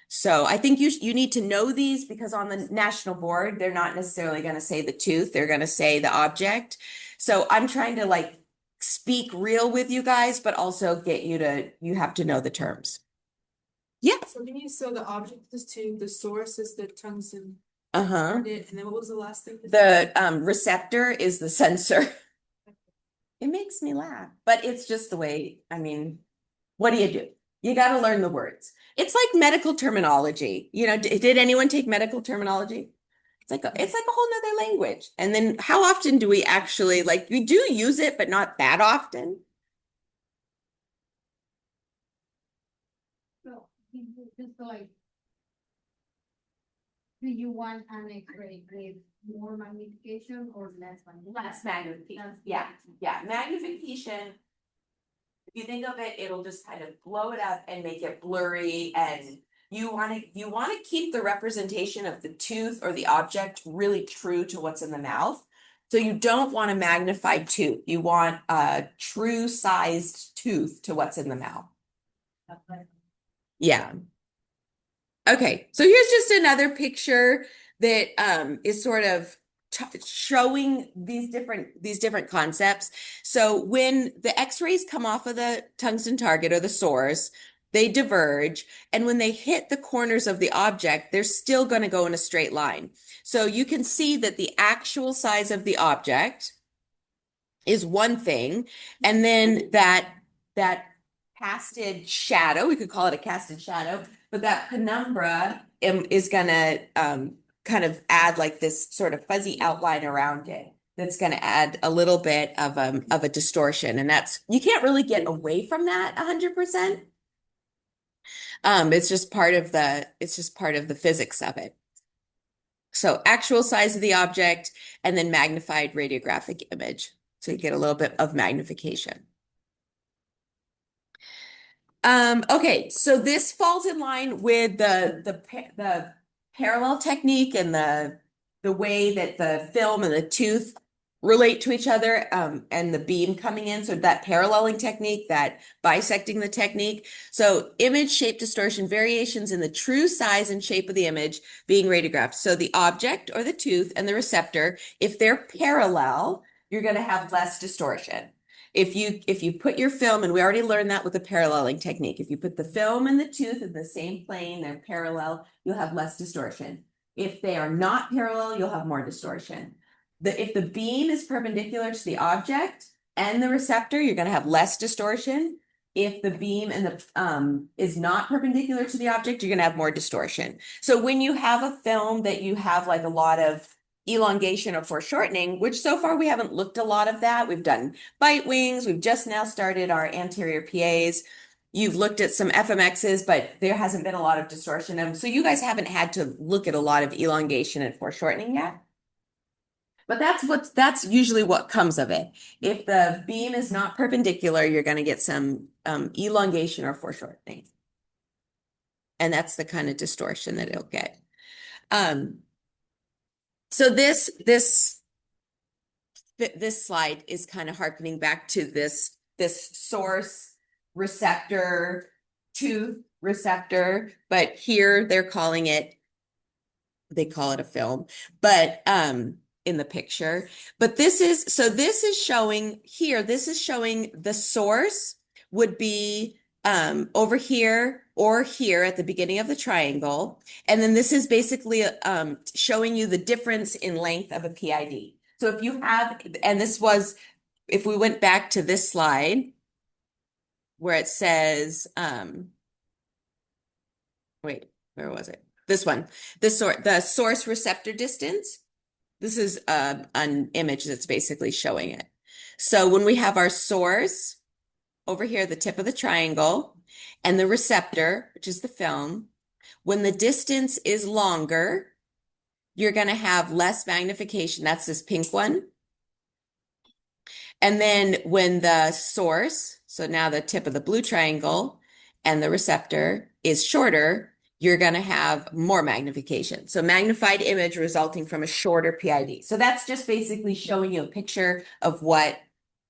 So I think you need to know these because on the national board, they're not necessarily going to say the tooth. They're going to say the object. So I'm trying to like speak real with you guys, but also get you have to know the terms. Yeah. So the object is tooth, the source is the tungsten. Uh-huh. And then what was the last thing? The receptor is the sensor. It makes me laugh, but it's just the way, what do? You got to learn the words. It's like medical terminology. Did anyone take medical terminology? It's like a whole nother language. And then how often do we actually we do use it, but not that often? So, just like, do you want an X-ray with more magnification or less magnification? Less magnification. Yeah. Magnification. If you think of it, it'll just kind of blow it up and make it blurry. And you want to keep the representation of the tooth or the object really true to what's in the mouth. So you don't want a magnified tooth. You want a true sized tooth to what's in the mouth. Yeah. Okay, so here's just another picture that is sort of showing these different concepts. So when the x-rays come off of the tungsten target or the source, they diverge, and when they hit the corners of the object, they're still going to go in a straight line. So you can see that the actual size of the object is one thing, and then that casted shadow, we could call it a casted shadow, but that penumbra is gonna kind of add like this sort of fuzzy outline around it. That's gonna add a little bit of a distortion, and that's you can't really get away from that 100%. It's just part of the physics of it. So actual size of the object and then magnified radiographic image. So you get a little bit of magnification. Okay, so this falls in line with the parallel technique and the way that the film and the tooth relate to each other, and the beam coming in. So that paralleling technique, that bisecting the technique. So image shape distortion, variations in the true size and shape of the image being radiographed. So the object or the tooth and the receptor, if they're parallel, you're going to have less distortion. If you put your film, and we already learned that with the paralleling technique, if you put the film and the tooth in the same plane, they're parallel, you'll have less distortion. If they are not parallel, you'll have more distortion. If the beam is perpendicular to the object and the receptor, you're going to have less distortion. If the beam and the is not perpendicular to the object, you're going to have more distortion. So when you have a film that you have like a lot of elongation or foreshortening, which so far we haven't looked a lot of that. We've done bite wings. We've just now started our anterior PAs. You've looked at some FMXs, but there hasn't been a lot of distortion. So you guys haven't had to look at a lot of elongation and foreshortening yet. But that's usually what comes of it. If the beam is not perpendicular, you're going to get some elongation or foreshortening. And that's the kind of distortion that it'll get. So this slide is kind of harkening back to this source receptor, tooth receptor, but here they call it a film, but in the picture. But this is showing here, this is showing the source would be over here or here at the beginning of the triangle. And then this is basically showing you the difference in length of a PID. So if you have, and this was, if we went back to this slide where it says, wait, where was it? This one, the source receptor distance. This is an image that's basically showing it. So when we have our source over here, the tip of the triangle, and the receptor, which is the film, when the distance is longer, you're going to have less magnification. That's this pink one. And then when the source, so now the tip of the blue triangle and the receptor is shorter, you're going to have more magnification. So magnified image resulting from a shorter PID. So that's just basically showing you a picture of what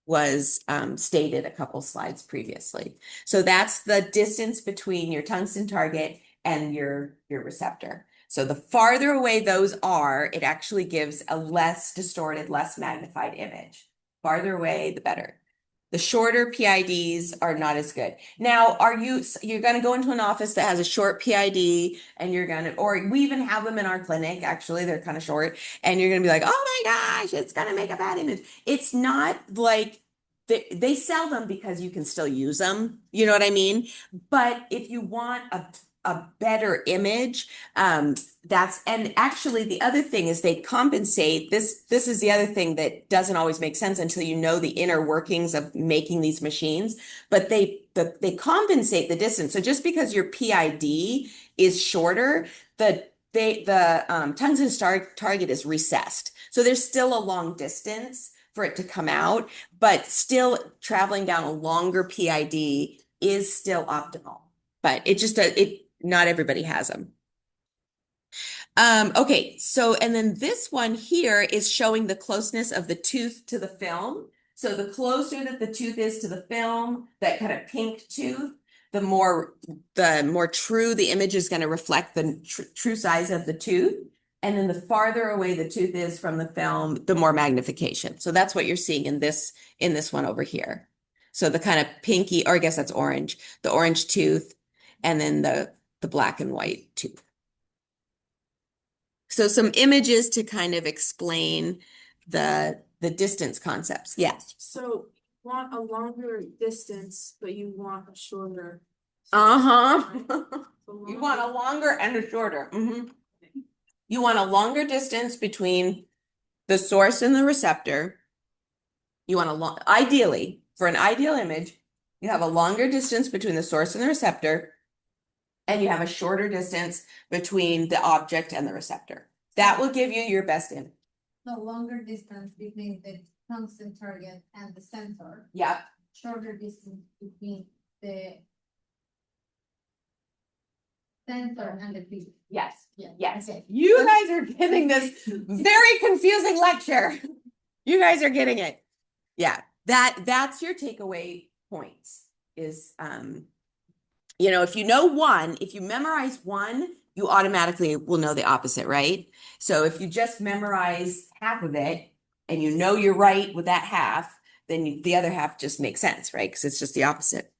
was stated a couple slides previously. So that's the distance between your tungsten target and your receptor. So the farther away those are, it actually gives a less distorted, less magnified image. Farther away, the better. The shorter PIDs are not as good. Now, you're going to go into an office that has a short PID and or we even have them in our clinic, actually, they're kind of short, and you're going to be like, oh my gosh, it's going to make a bad image. It's not like they sell them because you can still use them. You know what I mean? But if you want a better image, and actually the other thing is they compensate. This is the other thing that doesn't always make sense until you know the inner workings of making these machines, but they compensate the distance. So just because your PID is shorter, the tungsten target is recessed. So there's still a long distance for it to come out, but still traveling down a longer PID is still optimal. But not everybody has them. Okay, so, and then this one here is showing the closeness of the tooth to the film. So the closer that the tooth is to the film, that kind of pink tooth, the more true the image is going to reflect the true size of the tooth. And then the farther away the tooth is from the film, the more magnification. So that's what you're seeing in this one over here. So the kind of pinky, or I guess that's orange, the orange tooth, and then the black and white tooth. So some images to kind of explain the distance concepts. Yes. So want a longer distance, but you want a shorter. Uh-huh. So You want a longer and a shorter. You want a longer distance between the source and the receptor. You want a long, ideally, for an ideal image, you have a longer distance between the source and the receptor, and you have a shorter distance between the object and the receptor. That will give you your best image. The longer distance between the tungsten target and the sensor, Yep. shorter distance between the sensor and the beam. Yes. Yeah. Yes. Okay. You guys are getting this very confusing lecture. You guys are getting it. Yeah, that's your takeaway points is if you know one, if you memorize one, you automatically will know the opposite, right? So if you just memorize half of it and you know you're right with that half, then the other half just makes sense, right? Because it's just the opposite.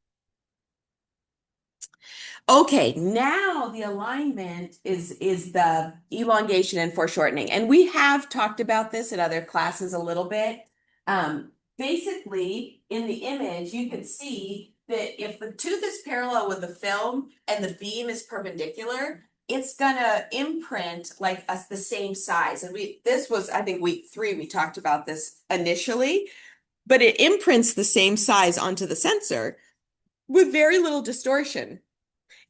Okay, now the alignment is the elongation and foreshortening. And we have talked about this in other classes a little bit. Basically, in the image, you can see that if the tooth is parallel with the film and the beam is perpendicular, it's gonna imprint like the same size. And this was, I think, week 3, we talked about this initially, but it imprints the same size onto the sensor with very little distortion.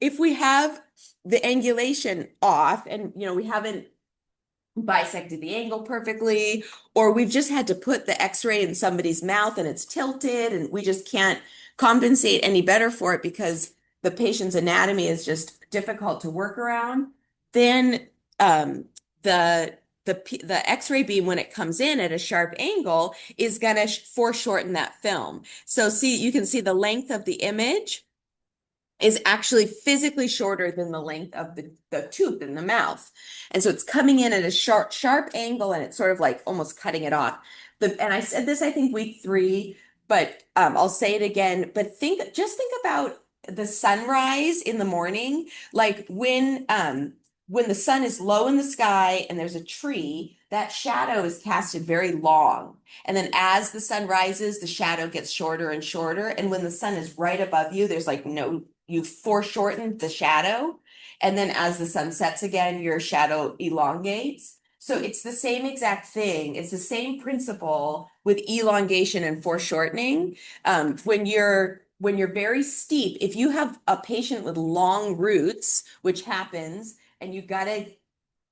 If we have the angulation off and we haven't bisected the angle perfectly, or we've just had to put the x-ray in somebody's mouth and it's tilted and we just can't compensate any better for it because the patient's anatomy is just difficult to work around, then the x-ray beam, when it comes in at a sharp angle, is going to foreshorten that film. So you can see the length of the image is actually physically shorter than the length of the tooth in the mouth. And so it's coming in at a sharp angle and it's sort of like almost cutting it off. And I said this, I think, week 3, but I'll say it again. But just think about the sunrise in the morning, like when the sun is low in the sky and there's a tree, that shadow is casted very long. And then as the sun rises, the shadow gets shorter and shorter. And when the sun is right above you, there's like you've foreshortened the shadow. And then as the sun sets again, your shadow elongates. So it's the same exact thing. It's the same principle with elongation and foreshortening. When you're very steep, if you have a patient with long roots, which happens, and you got to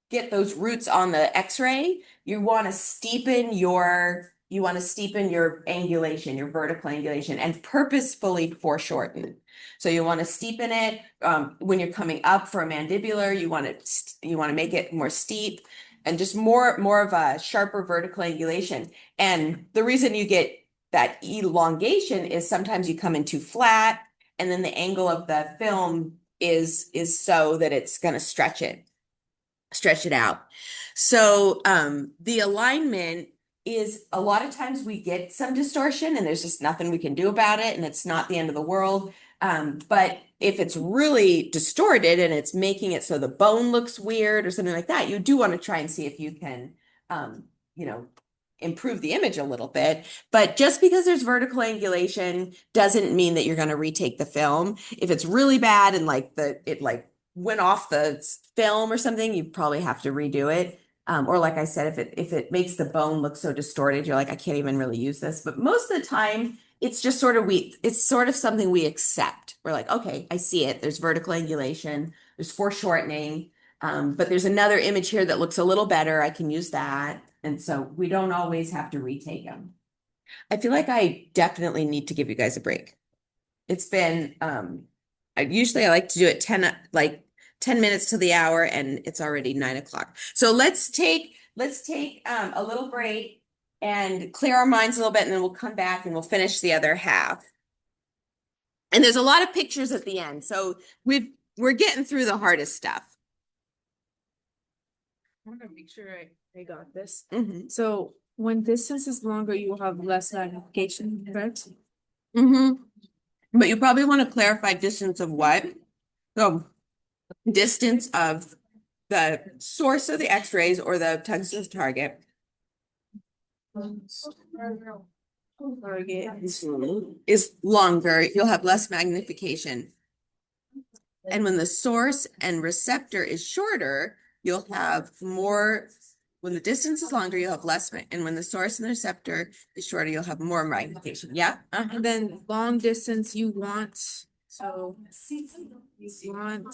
get those roots on the x-ray, you want to steepen your angulation, your vertical angulation, and purposefully foreshorten. So you want to steepen it. When you're coming up for a mandibular, you want to make it more steep and just more of a sharper vertical angulation. And the reason you get that elongation is sometimes you come in too flat, and then the angle of the film is so that it's going to stretch it out. So the alignment is, a lot of times we get some distortion and there's just nothing we can do about it and it's not the end of the world. But if it's really distorted and it's making it so the bone looks weird or something like that, you do want to try and see if you can improve the image a little bit. But just because there's vertical angulation doesn't mean that you're going to retake the film. If it's really bad and it went off the film or something, you probably have to redo it. Or like I said, if it makes the bone look so distorted, you're like, I can't even really use this. But most of the time, it's just it's sort of something we accept. We're like, okay, I see it. There's vertical angulation, there's foreshortening, but there's another image here that looks a little better. I can use that. And so we don't always have to retake them. I feel like I definitely need to give you guys a break. It's been, I like to do it 10 minutes to the hour and it's already 9 o'clock. So let's take a little break and clear our minds a little bit, and then we'll come back and we'll finish the other half. And there's a lot of pictures at the end. So we're getting through the hardest stuff. I want to make sure I got this. Mm-hmm. So when distance is longer, you will have less magnification, correct? Mm-hmm. But you probably want to clarify distance of what? So distance of the source of the x-rays or the tungsten target. target. is longer, you'll have less magnification. And when the source and receptor is shorter, you'll have more, when the distance is longer, you'll have less, and when the source and the receptor is shorter, you'll have more magnification. Yeah? And then long distance, you want, so you want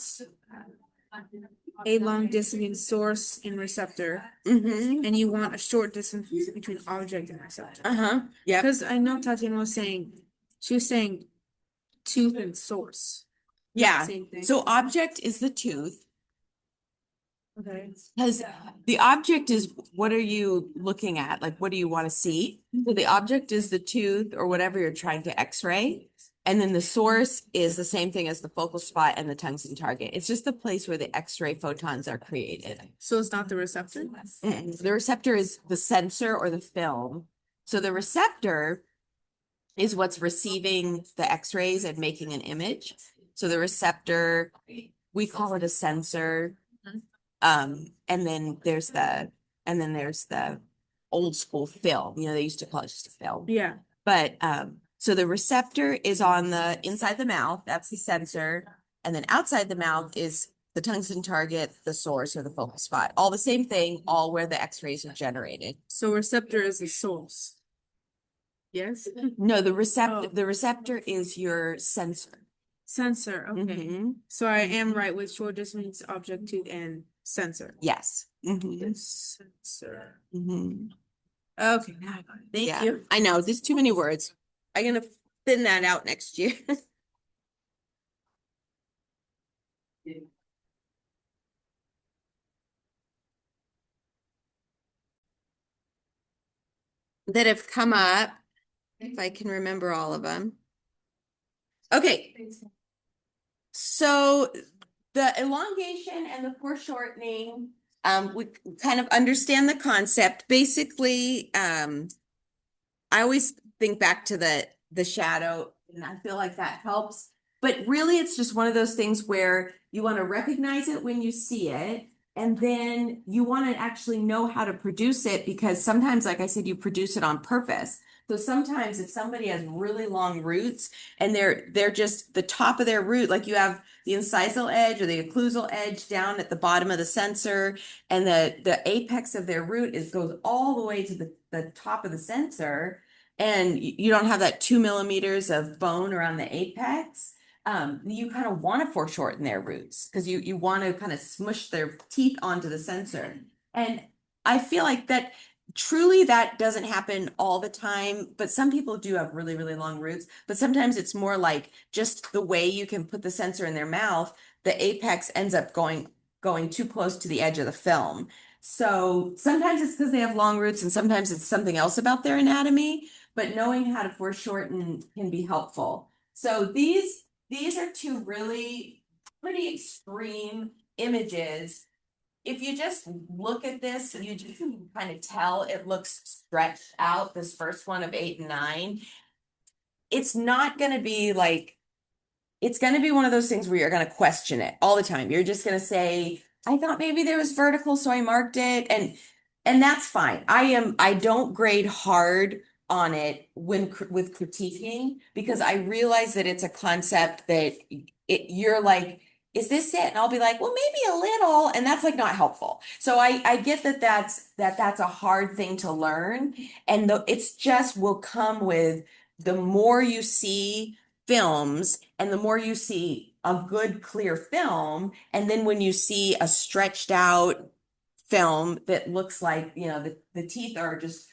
a long distance between source and receptor, Mm-hmm. and you want a short distance between object and receptor. Uh-huh. Yeah. Because I know Tatiana was saying, she was saying tooth and source. Not Yeah. same thing. So object is the tooth. Okay. Because the object is, what are you looking at? Like, what do you want to see? So the object is the tooth or whatever you're trying to x-ray. And then the source is the same thing as the focal spot and the tungsten target. It's just the place where the x-ray photons are created. So it's not the receptor? The receptor is the sensor or the film. So the receptor is what's receiving the x-rays and making an image. So the receptor, we call it a sensor. And then there's the old school film, they used to call it just a film. Yeah. But so the receptor is on the inside the mouth, that's the sensor. And then outside the mouth is the tungsten target, the source or the focal spot. All the same thing, all where the x-rays are generated. So receptor is the source. Yes? No, the Oh. receptor is your sensor. Sensor, okay. Mhm. So I am right with short distance object tooth and sensor. Yes. Mhm. Sensor. Mhm. Okay, now I got it. Thank Yeah, you. I know, there's too many words. I'm gonna thin that out next year. That have come up, if I can remember all of them. Okay, so the elongation and the foreshortening, we kind of understand the concept. Basically, I always think back to the shadow, and I feel like that helps. But really, it's just one of those things where you want to recognize it when you see it, and then you want to actually know how to produce it, because sometimes, like I said, you produce it on purpose. So sometimes if somebody has really long roots and they're just the top of their root, like you have the incisal edge or the occlusal edge down at the bottom of the sensor, and the apex of their root goes all the way to the top of the sensor, and you don't have that 2 millimeters of bone around the apex. You kind of want to foreshorten their roots because you want to kind of smush their teeth onto the sensor. And I feel like that truly that doesn't happen all the time, but some people do have really, really long roots. But sometimes it's more like just the way you can put the sensor in their mouth, the apex ends up going too close to the edge of the film. So sometimes it's because they have long roots, and sometimes it's something else about their anatomy, but knowing how to foreshorten can be helpful. So these are two really pretty extreme images. If you just look at this, you just can kind of tell it looks stretched out, this first one of 8 and 9. It's not going to be like, it's going to be one of those things where you're going to question it all the time. You're just going to say, I thought maybe there was vertical, so I marked it. And that's fine. I don't grade hard on it with critiquing, because I realize that it's a concept that you're like, is this it? And I'll be like, well, maybe a little, and that's like not helpful. So I get that that's a hard thing to learn, and it's just will come with the more you see films and the more you see a good clear film, and then when you see a stretched out film that looks like, the teeth are just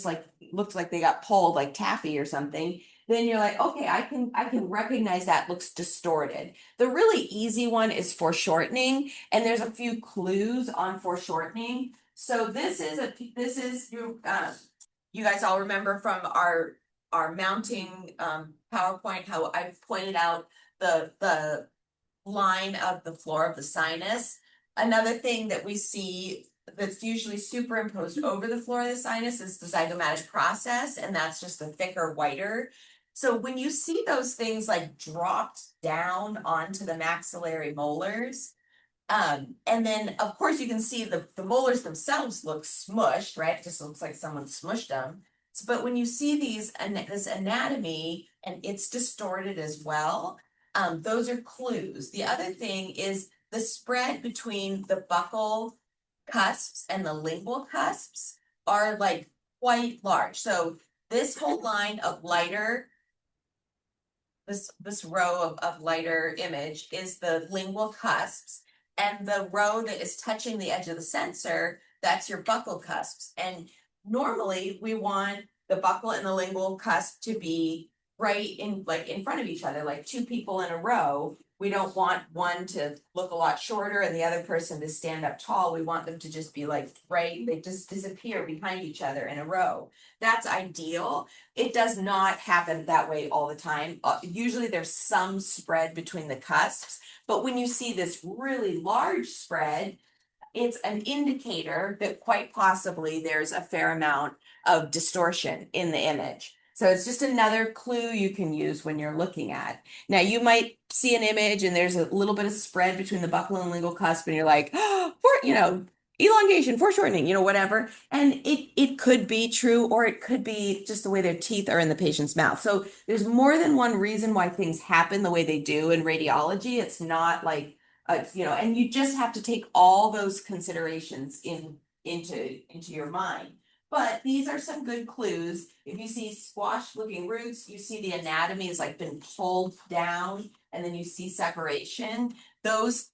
like looks like they got pulled like taffy or something, then you're like, okay, I can recognize that looks distorted. The really easy one is foreshortening, and there's a few clues on foreshortening. So this is you guys all remember from our mounting PowerPoint how I've pointed out the line of the floor of the sinus. Another thing that we see that's usually superimposed over the floor of the sinus is the zygomatic process, and that's just the thicker, whiter. So when you see those things like dropped down onto the maxillary molars, and then of course you can see the molars themselves look smushed, right? It just looks like someone smushed them. But when you see this anatomy and it's distorted as well, those are clues. The other thing is the spread between the buccal cusps and the lingual cusps are like quite large. So this whole line of lighter, this row of lighter image is the lingual cusps. And the row that is touching the edge of the sensor, that's your buccal cusps. And normally we want the buccal and the lingual cusp to be right in front of each other, like two people in a row. We don't want one to look a lot shorter and the other person to stand up tall. We want them to just be like right, they just disappear behind each other in a row. That's ideal. It does not happen that way all the time. Usually there's some spread between the cusps, but when you see this really large spread, it's an indicator that quite possibly there's a fair amount of distortion in the image. So it's just another clue you can use when you're looking at. Now you might see an image and there's a little bit of spread between the buccal and lingual cusp, and you're like, oh, elongation, foreshortening, whatever. And it could be true, or it could be just the way their teeth are in the patient's mouth. So there's more than one reason why things happen the way they do in radiology. It's not like and you just have to take all those considerations into your mind. But these are some good clues. If you see squash looking roots, you see the anatomy has like been pulled down, and then you see separation. Those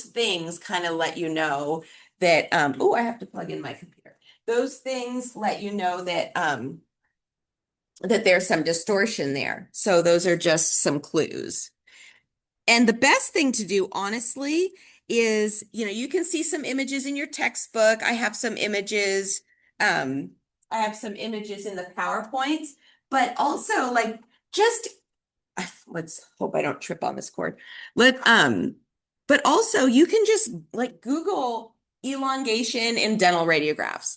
things kind of let you know that I have to plug in my computer. Those things let you know that that there's some distortion there. So those are just some clues. And the best thing to do, honestly, is, you can see some images in your textbook. I have some images, in the PowerPoints, but also like just let's hope I don't trip on this cord. But also you can just like Google elongation in dental radiographs,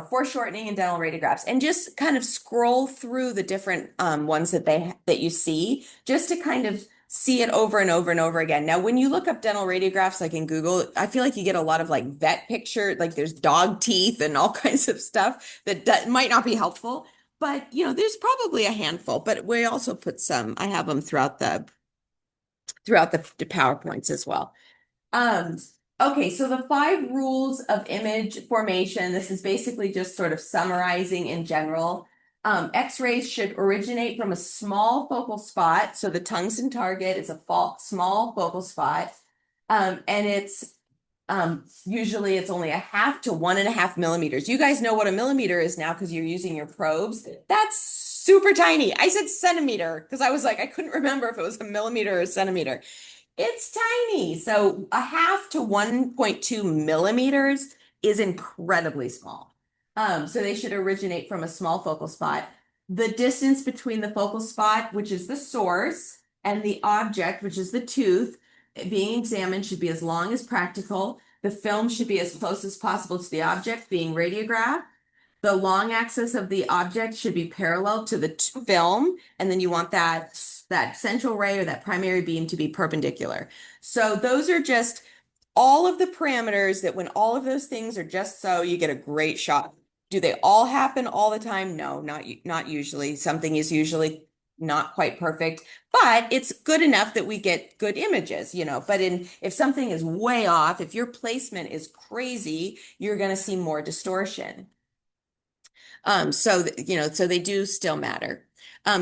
foreshortening and dental radiographs, and just kind of scroll through the different ones that you see, just to kind of see it over and over and over again. Now, when you look up dental radiographs, like in Google, I feel like you get a lot of like vet picture, like there's dog teeth and all kinds of stuff that might not be helpful. But there's probably a handful. But we also put some. I have them throughout the PowerPoints as well. Okay, so the 5 rules of image formation, this is basically just sort of summarizing in general. X-rays should originate from a small focal spot. So the tungsten target is a small focal spot. And it's usually it's only 0.5 to 1.5 millimeters. You guys know what a millimeter is now because you're using your probes. That's super tiny. I said centimeter because I was like, I couldn't remember if it was a millimeter or a centimeter. It's tiny. So 0.5 to 1.2 millimeters is incredibly small. So they should originate from a small focal spot. The distance between the focal spot, which is the source, and the object, which is the tooth, being examined should be as long as practical. The film should be as close as possible to the object being radiographed. The long axis of the object should be parallel to the film, and then you want that central ray or that primary beam to be perpendicular. So those are just all of the parameters that when all of those things are just so, you get a great shot. Do they all happen all the time? No, not usually. Something is usually not quite perfect, but it's good enough that we get good images, But if something is way off, if your placement is crazy, you're going to see more distortion. So they do still matter.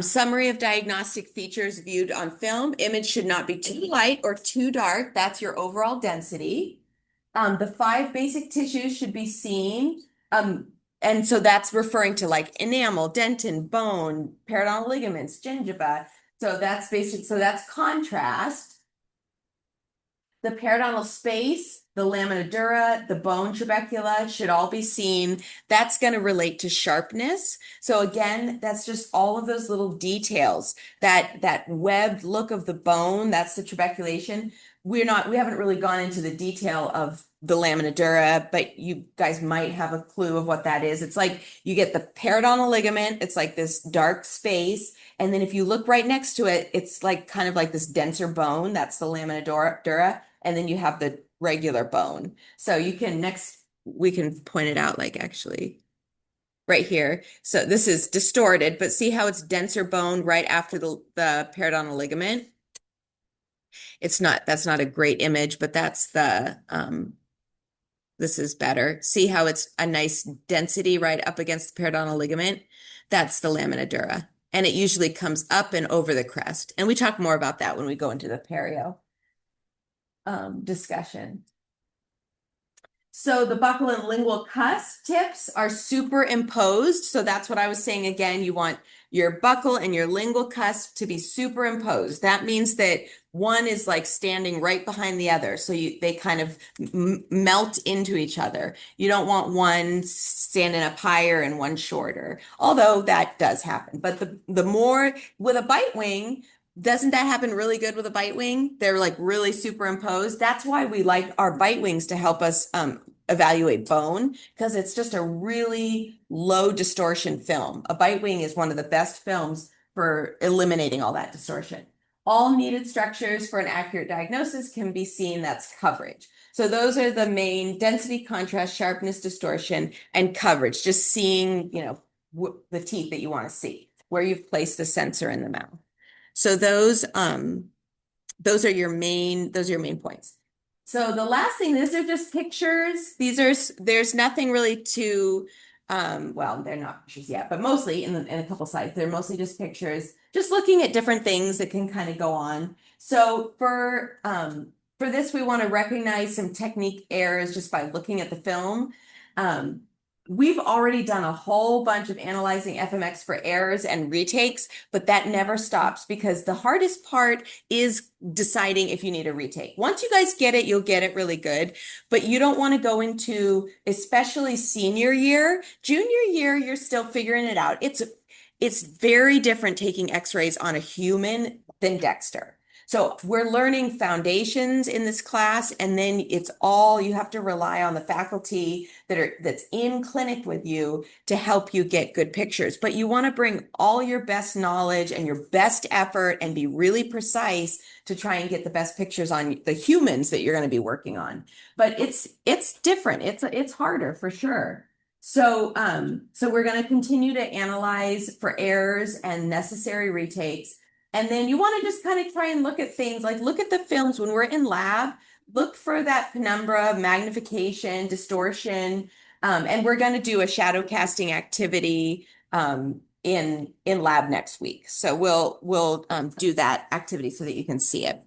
Summary of diagnostic features viewed on film. Image should not be too light or too dark. That's your overall density. The 5 basic tissues should be seen. And so that's referring to like enamel, dentin, bone, periodontal ligaments, gingiva. So that's basic. So that's contrast. The periodontal space, the lamina dura, the bone trabecula should all be seen. That's going to relate to sharpness. So again, that's just all of those little details. That webbed look of the bone, that's the trabeculation. We haven't really gone into the detail of the lamina dura, but you guys might have a clue of what that is. It's like you get the periodontal ligament, it's like this dark space. And then if you look right next to it, it's like kind of like this denser bone. That's the lamina dura. And then you have the regular bone. So we can point it out like actually. right here. So this is distorted, but see how it's denser bone right after the periodontal ligament? That's not a great image, but that's this is better. See how it's a nice density right up against the periodontal ligament? That's the lamina dura. And it usually comes up and over the crest. And we talk more about that when we go into the perio discussion. So the buccal and lingual cusp tips are superimposed. So that's what I was saying again. You want your buccal and your lingual cusp to be superimposed. That means that one is like standing right behind the other. So they kind of melt into each other. You don't want one standing up higher and one shorter, although that does happen. But the more with a bite wing, doesn't that happen really good with a bite wing? They're like really superimposed. That's why we like our bite wings to help us evaluate bone, because it's just a really low distortion film. A bite wing is one of the best films for eliminating all that distortion. All needed structures for an accurate diagnosis can be seen, that's coverage. So those are the main: density, contrast, sharpness, distortion, and coverage. Just seeing, the teeth that you want to see, where you've placed the sensor in the mouth. So those are your main points. So the last thing, these are just pictures. There's nothing really to, well, they're not pictures yet, but mostly in a couple slides, they're mostly just pictures, just looking at different things that can kind of go on. So for this, we want to recognize some technique errors just by looking at the film. We've already done a whole bunch of analyzing FMX for errors and retakes, but that never stops, because the hardest part is deciding if you need a retake. Once you guys get it, you'll get it really good, but you don't want to go into, especially senior year. Junior year, you're still figuring it out. It's very different taking x-rays on a human than Dexter. So we're learning foundations in this class, and then it's all, you have to rely on the faculty that's in clinic with you to help you get good pictures. But you want to bring all your best knowledge and your best effort and be really precise to try and get the best pictures on the humans that you're going to be working on. But it's different. It's harder for sure. So we're going to continue to analyze for errors and necessary retakes. And then you want to just kind of try and look at things, like look at the films when we're in lab, look for that penumbra, magnification, distortion. And we're going to do a shadow casting activity in lab next week. So we'll do that activity so that you can see it.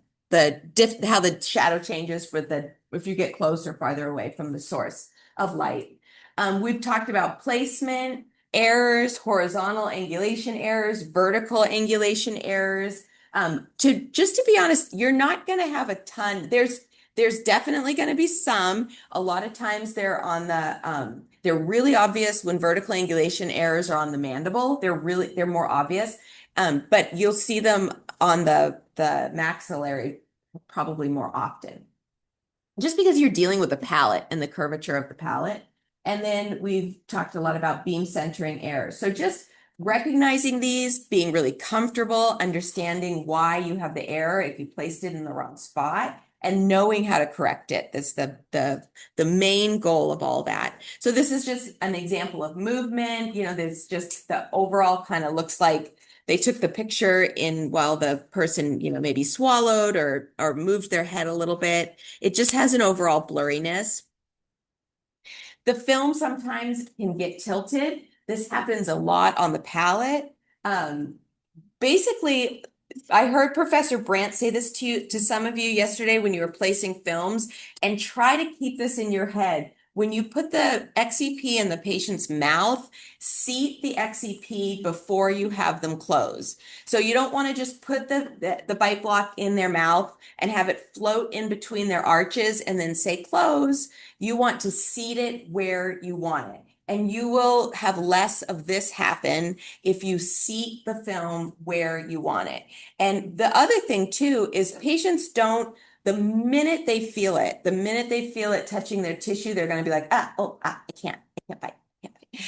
How the shadow changes if you get close or farther away from the source of light. We've talked about placement errors, horizontal angulation errors, vertical angulation errors. To be honest, you're not going to have a ton. There's definitely going to be some. A lot of times they're really obvious when vertical angulation errors are on the mandible. They're more obvious. But you'll see them on the maxillary probably more often, just because you're dealing with the palate and the curvature of the palate. And then we've talked a lot about beam centering errors. So just recognizing these, being really comfortable, understanding why you have the error if you placed it in the wrong spot, and knowing how to correct it. That's the main goal of all that. So this is just an example of movement. There's just the overall kind of looks like they took the picture in while the person, maybe swallowed or moved their head a little bit. It just has an overall blurriness. The film sometimes can get tilted. This happens a lot on the palate. Basically, I heard Professor Brandt say this to some of you yesterday when you were placing films, and try to keep this in your head. When you put the XEP in the patient's mouth, seat the XEP before you have them close. So you don't want to just put the bite block in their mouth and have it float in between their arches and then say close. You want to seat it where you want it. And you will have less of this happen if you seat the film where you want it. And the other thing too is patients the minute they feel it touching their tissue, they're going to be like, I can't bite.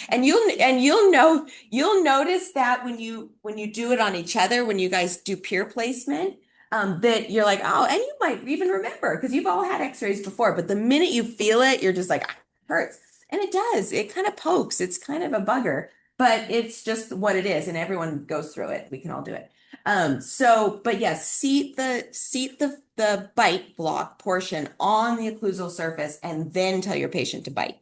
And you'll notice that when you do it on each other, when you guys do peer placement, that you're like, oh, and you might even remember, because you've all had x-rays before, but the minute you feel it, you're just like, it hurts. And it does. It kind of pokes. It's kind of a bugger, but it's just what it is, and everyone goes through it. We can all do it. But yes, seat the bite block portion on the occlusal surface and then tell your patient to bite.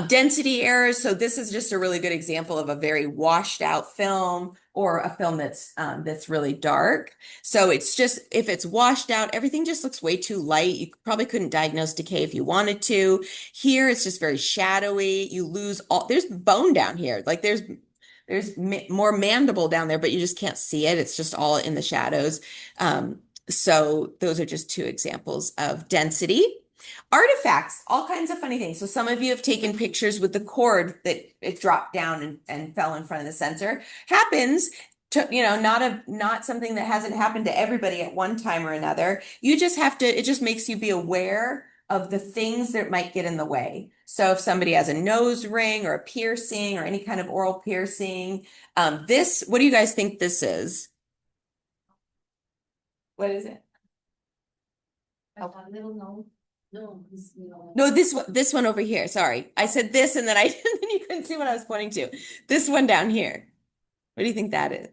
Density errors. So this is just a really good example of a very washed out film or a film that's really dark. So it's just, if it's washed out, everything just looks way too light. You probably couldn't diagnose decay if you wanted to. Here, it's just very shadowy. You lose there's bone down here. Like there's more mandible down there, but you just can't see it. It's just all in the shadows. So those are just two examples of density. Artifacts, all kinds of funny things. So some of you have taken pictures with the cord that it dropped down and fell in front of the sensor. Happens to, not something that hasn't happened to everybody at one time or another. You just have to, it just makes you be aware of the things that might get in the way. So if somebody has a nose ring or a piercing or any kind of oral piercing, what do you guys think this is? What is it? A little note. No, No, this one over here. Sorry. I said this and then then you couldn't see what I was pointing to. This one down here. What do you think that is?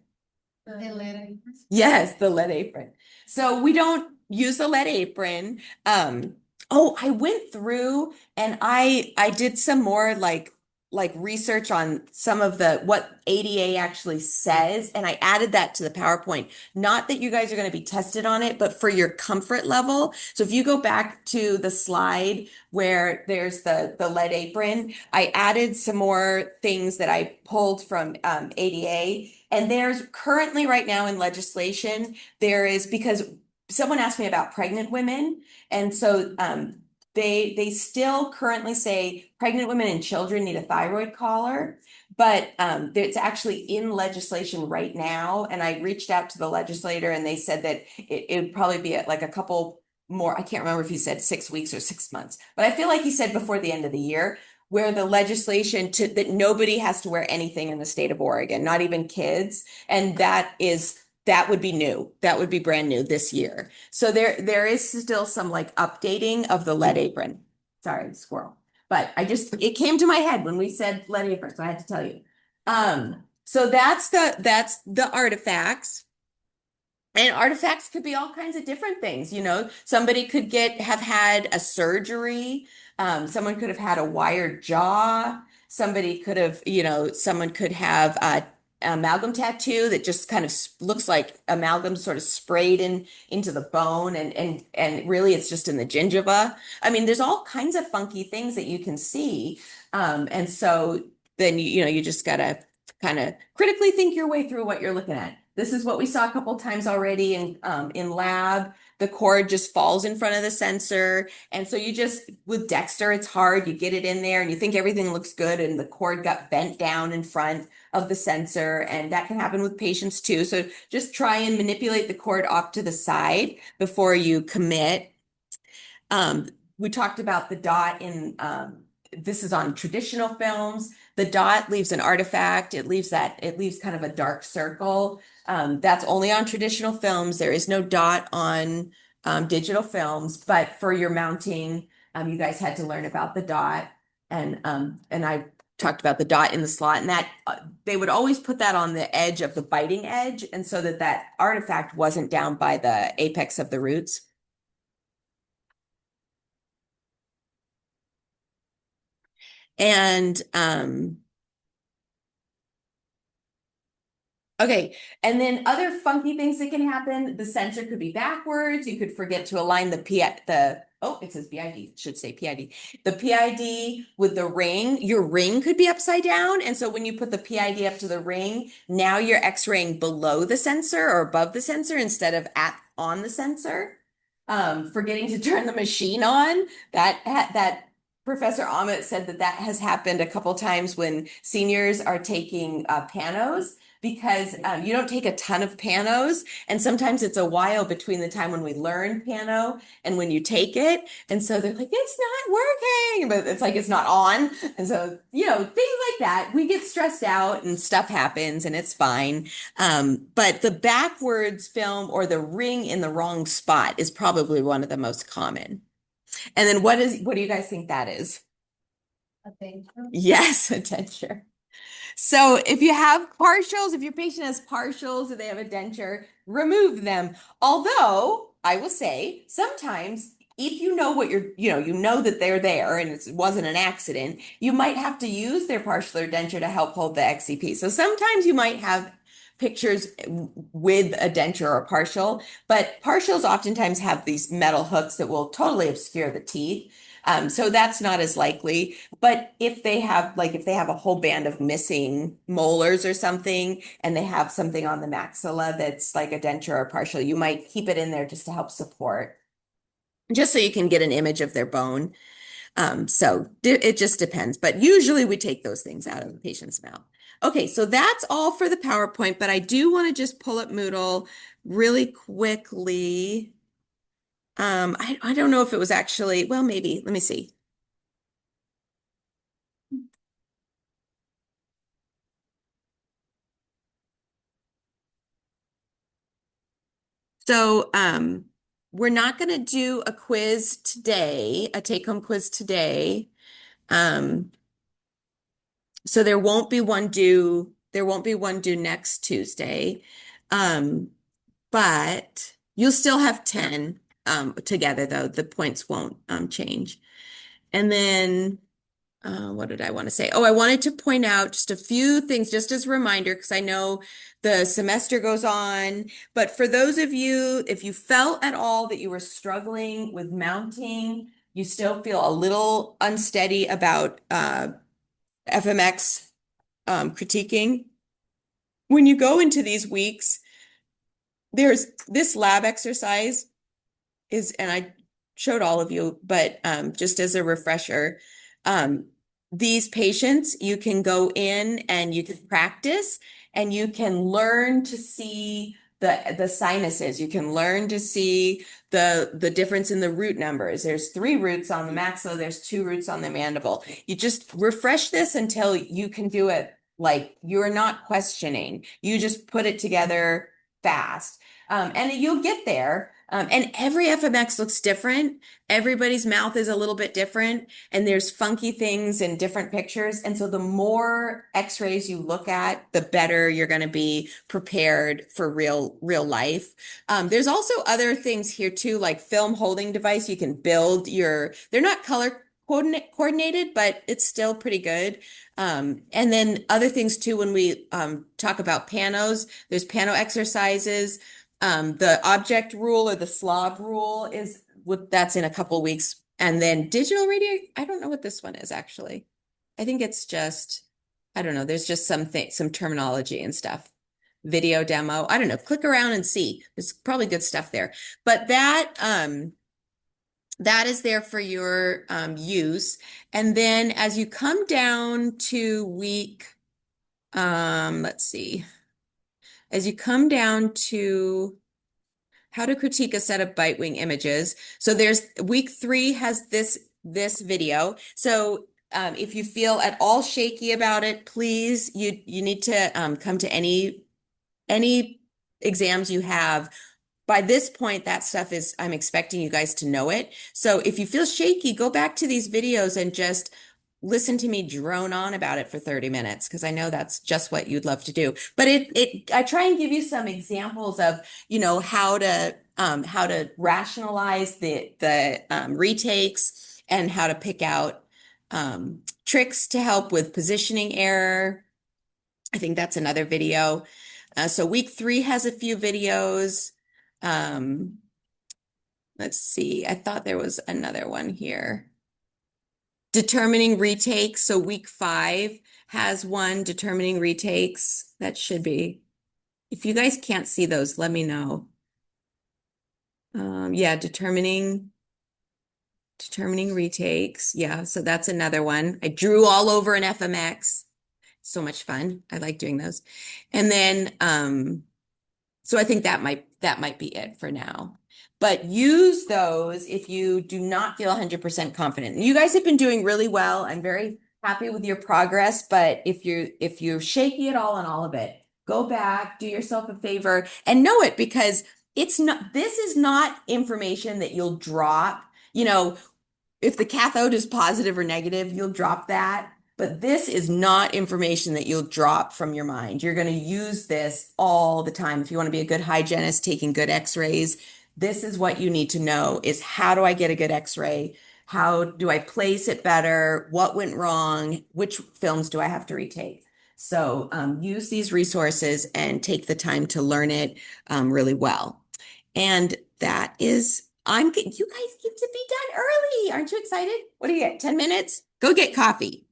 The letter. Yes, the lead apron. So we don't use the lead apron. I went through and I did some more like research on some of what ADA actually says, and I added that to the PowerPoint. Not that you guys are going to be tested on it, but for your comfort level. So if you go back to the slide where there's the lead apron, I added some more things that I pulled from ADA. And there's currently right now in legislation, there is, because someone asked me about pregnant women. And so they still currently say pregnant women and children need a thyroid collar, but it's actually in legislation right now. And I reached out to the legislator and they said that it would probably be like a couple more. I can't remember if he said 6 weeks or 6 months, but I feel like he said before the end of the year, where the legislation that nobody has to wear anything in the state of Oregon, not even kids. And that would be new. That would be brand new this year. So there is still some like updating of the lead apron. Sorry, squirrel. But it came to my head when we said lead apron, so I had to tell you. So that's the artifacts. And artifacts could be all kinds of different things. Somebody could have had a surgery. Someone could have had a wired jaw. Someone could have a amalgam tattoo that just kind of looks like amalgam sort of sprayed into the bone, and really it's just in the gingiva. I mean, there's all kinds of funky things that you can see. And so then you just gotta kind of critically think your way through what you're looking at. This is what we saw a couple times already in lab. The cord just falls in front of the sensor. And so with Dexter, it's hard. You get it in there and you think everything looks good and the cord got bent down in front of the sensor. And that can happen with patients too. So just try and manipulate the cord off to the side before you commit. We talked about the dot this is on traditional films. The dot leaves an artifact. It leaves kind of a dark circle. That's only on traditional films. There is no dot on digital films, but for your mounting, you guys had to learn about the dot, and I talked about the dot in the slot, and that they would always put that on the edge of the biting edge, and so that artifact wasn't down by the apex of the roots. And okay, and then other funky things that can happen. The sensor could be backwards. You could forget to align it says PID, should say PID. The PID with the ring, your ring could be upside down. And so when you put the PID up to the ring, now you're X-raying below the sensor or above the sensor instead of on the sensor. Forgetting to turn the machine on, that Professor Ahmet said that has happened a couple times when seniors are taking panos, because you don't take a ton of panos, and sometimes it's a while between the time when we learn pano and when you take it, and so they're like, it's not working, but it's like it's not on, and so things like that. We get stressed out and stuff happens, and it's fine. But the backwards film or the ring in the wrong spot is probably one of the most common. And then what do you guys think that is? I think. Yes, a denture. So if you have partials, if your patient has partials or they have a denture, remove them. Although I will say sometimes if you know what you know that they're there and it wasn't an accident, you might have to use their partial or denture to help hold the XCP. So sometimes you might have pictures with a denture or partial, but partials oftentimes have these metal hooks that will totally obscure the teeth. So that's not as likely. But if they have a whole band of missing molars or something, and they have something on the maxilla that's like a denture or partial, you might keep it in there just to help support, just so you can get an image of their bone. It just depends, but usually we take those things out of the patient's mouth. Okay, so that's all for the PowerPoint, but I do want to just pull up Moodle really quickly. I don't know if it was actually, well, maybe, let me see. So, we're not going to do a quiz today, a take-home quiz today. Um, so there won't be one due next Tuesday. Um, but you'll still have 10 together though. The points won't change. And then what did I want to say? Oh, I wanted to point out just a few things, just as a reminder, because I know the semester goes on. But for those of you, if you felt at all that you were struggling with mounting, you still feel a little unsteady about FMX critiquing, when you go into these weeks, there's this lab exercise and I showed all of you, but just as a refresher, um, these patients, you can go in and you can practice and you can learn to see the sinuses. You can learn to see the difference in the root numbers. There's 3 roots on the maxilla, there's 2 roots on the mandible. You just refresh this until you can do it like you're not questioning. You just put it together fast. And you'll get there. And every FMX looks different. Everybody's mouth is a little bit different, and there's funky things in different pictures. And so the more x-rays you look at, the better you're going to be prepared for real life. There's also other things here too, like film holding device. You can build they're not color coordinated, but it's still pretty good. And then other things too, when we talk about panos, there's pano exercises. The object rule or the slob rule that's in a couple weeks. And then digital radio, I don't know what this one is actually. I think it's just, I don't know, there's just some terminology and stuff. Video demo, I don't know, click around and see. There's probably good stuff there. But that is there for your use. And then as you come down to week, let's see, as you come down to how to critique a set of bite wing images. So there's week 3 has this video. So if you feel at all shaky about it, please, you need to come to any exams you have. By this point, that stuff I'm expecting you guys to know it. So if you feel shaky, go back to these videos and just listen to me drone on about it for 30 minutes, because I know that's just what you'd love to do. But I try and give you some examples of, how to rationalize the retakes and how to pick out tricks to help with positioning error. I think that's another video. So week 3 has a few videos. Let's see. I thought there was another one here. Determining retakes. So week 5 has one, determining retakes. That should be. If you guys can't see those, let me know. Yeah, determining retakes. Yeah, so that's another one. I drew all over an FMX. So much fun. I like doing those. And then so I think that might be it for now. But use those if you do not feel 100% confident. And you guys have been doing really well. I'm very happy with your progress, but if you're shaky at all on all of it, go back, do yourself a favor and know it, because this is not information that you'll drop. if the cathode is positive or negative, you'll drop that. But this is not information that you'll drop from your mind. You're going to use this all the time. If you want to be a good hygienist taking good x-rays, this is what you need to know is how do I get a good x-ray? How do I place it better? What went wrong? Which films do I have to retake? So use these resources and take the time to learn it really well. And that is, you guys get to be done early. Aren't you excited? What do you get? 10 minutes? Go get coffee.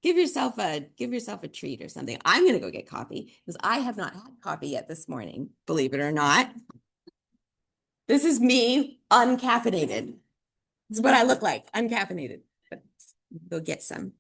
Give yourself a treat or something. I'm going to go get coffee because I have not had coffee yet this morning, believe it or not. This is me uncaffeinated. This is what I look like, uncaffeinated. But go get some.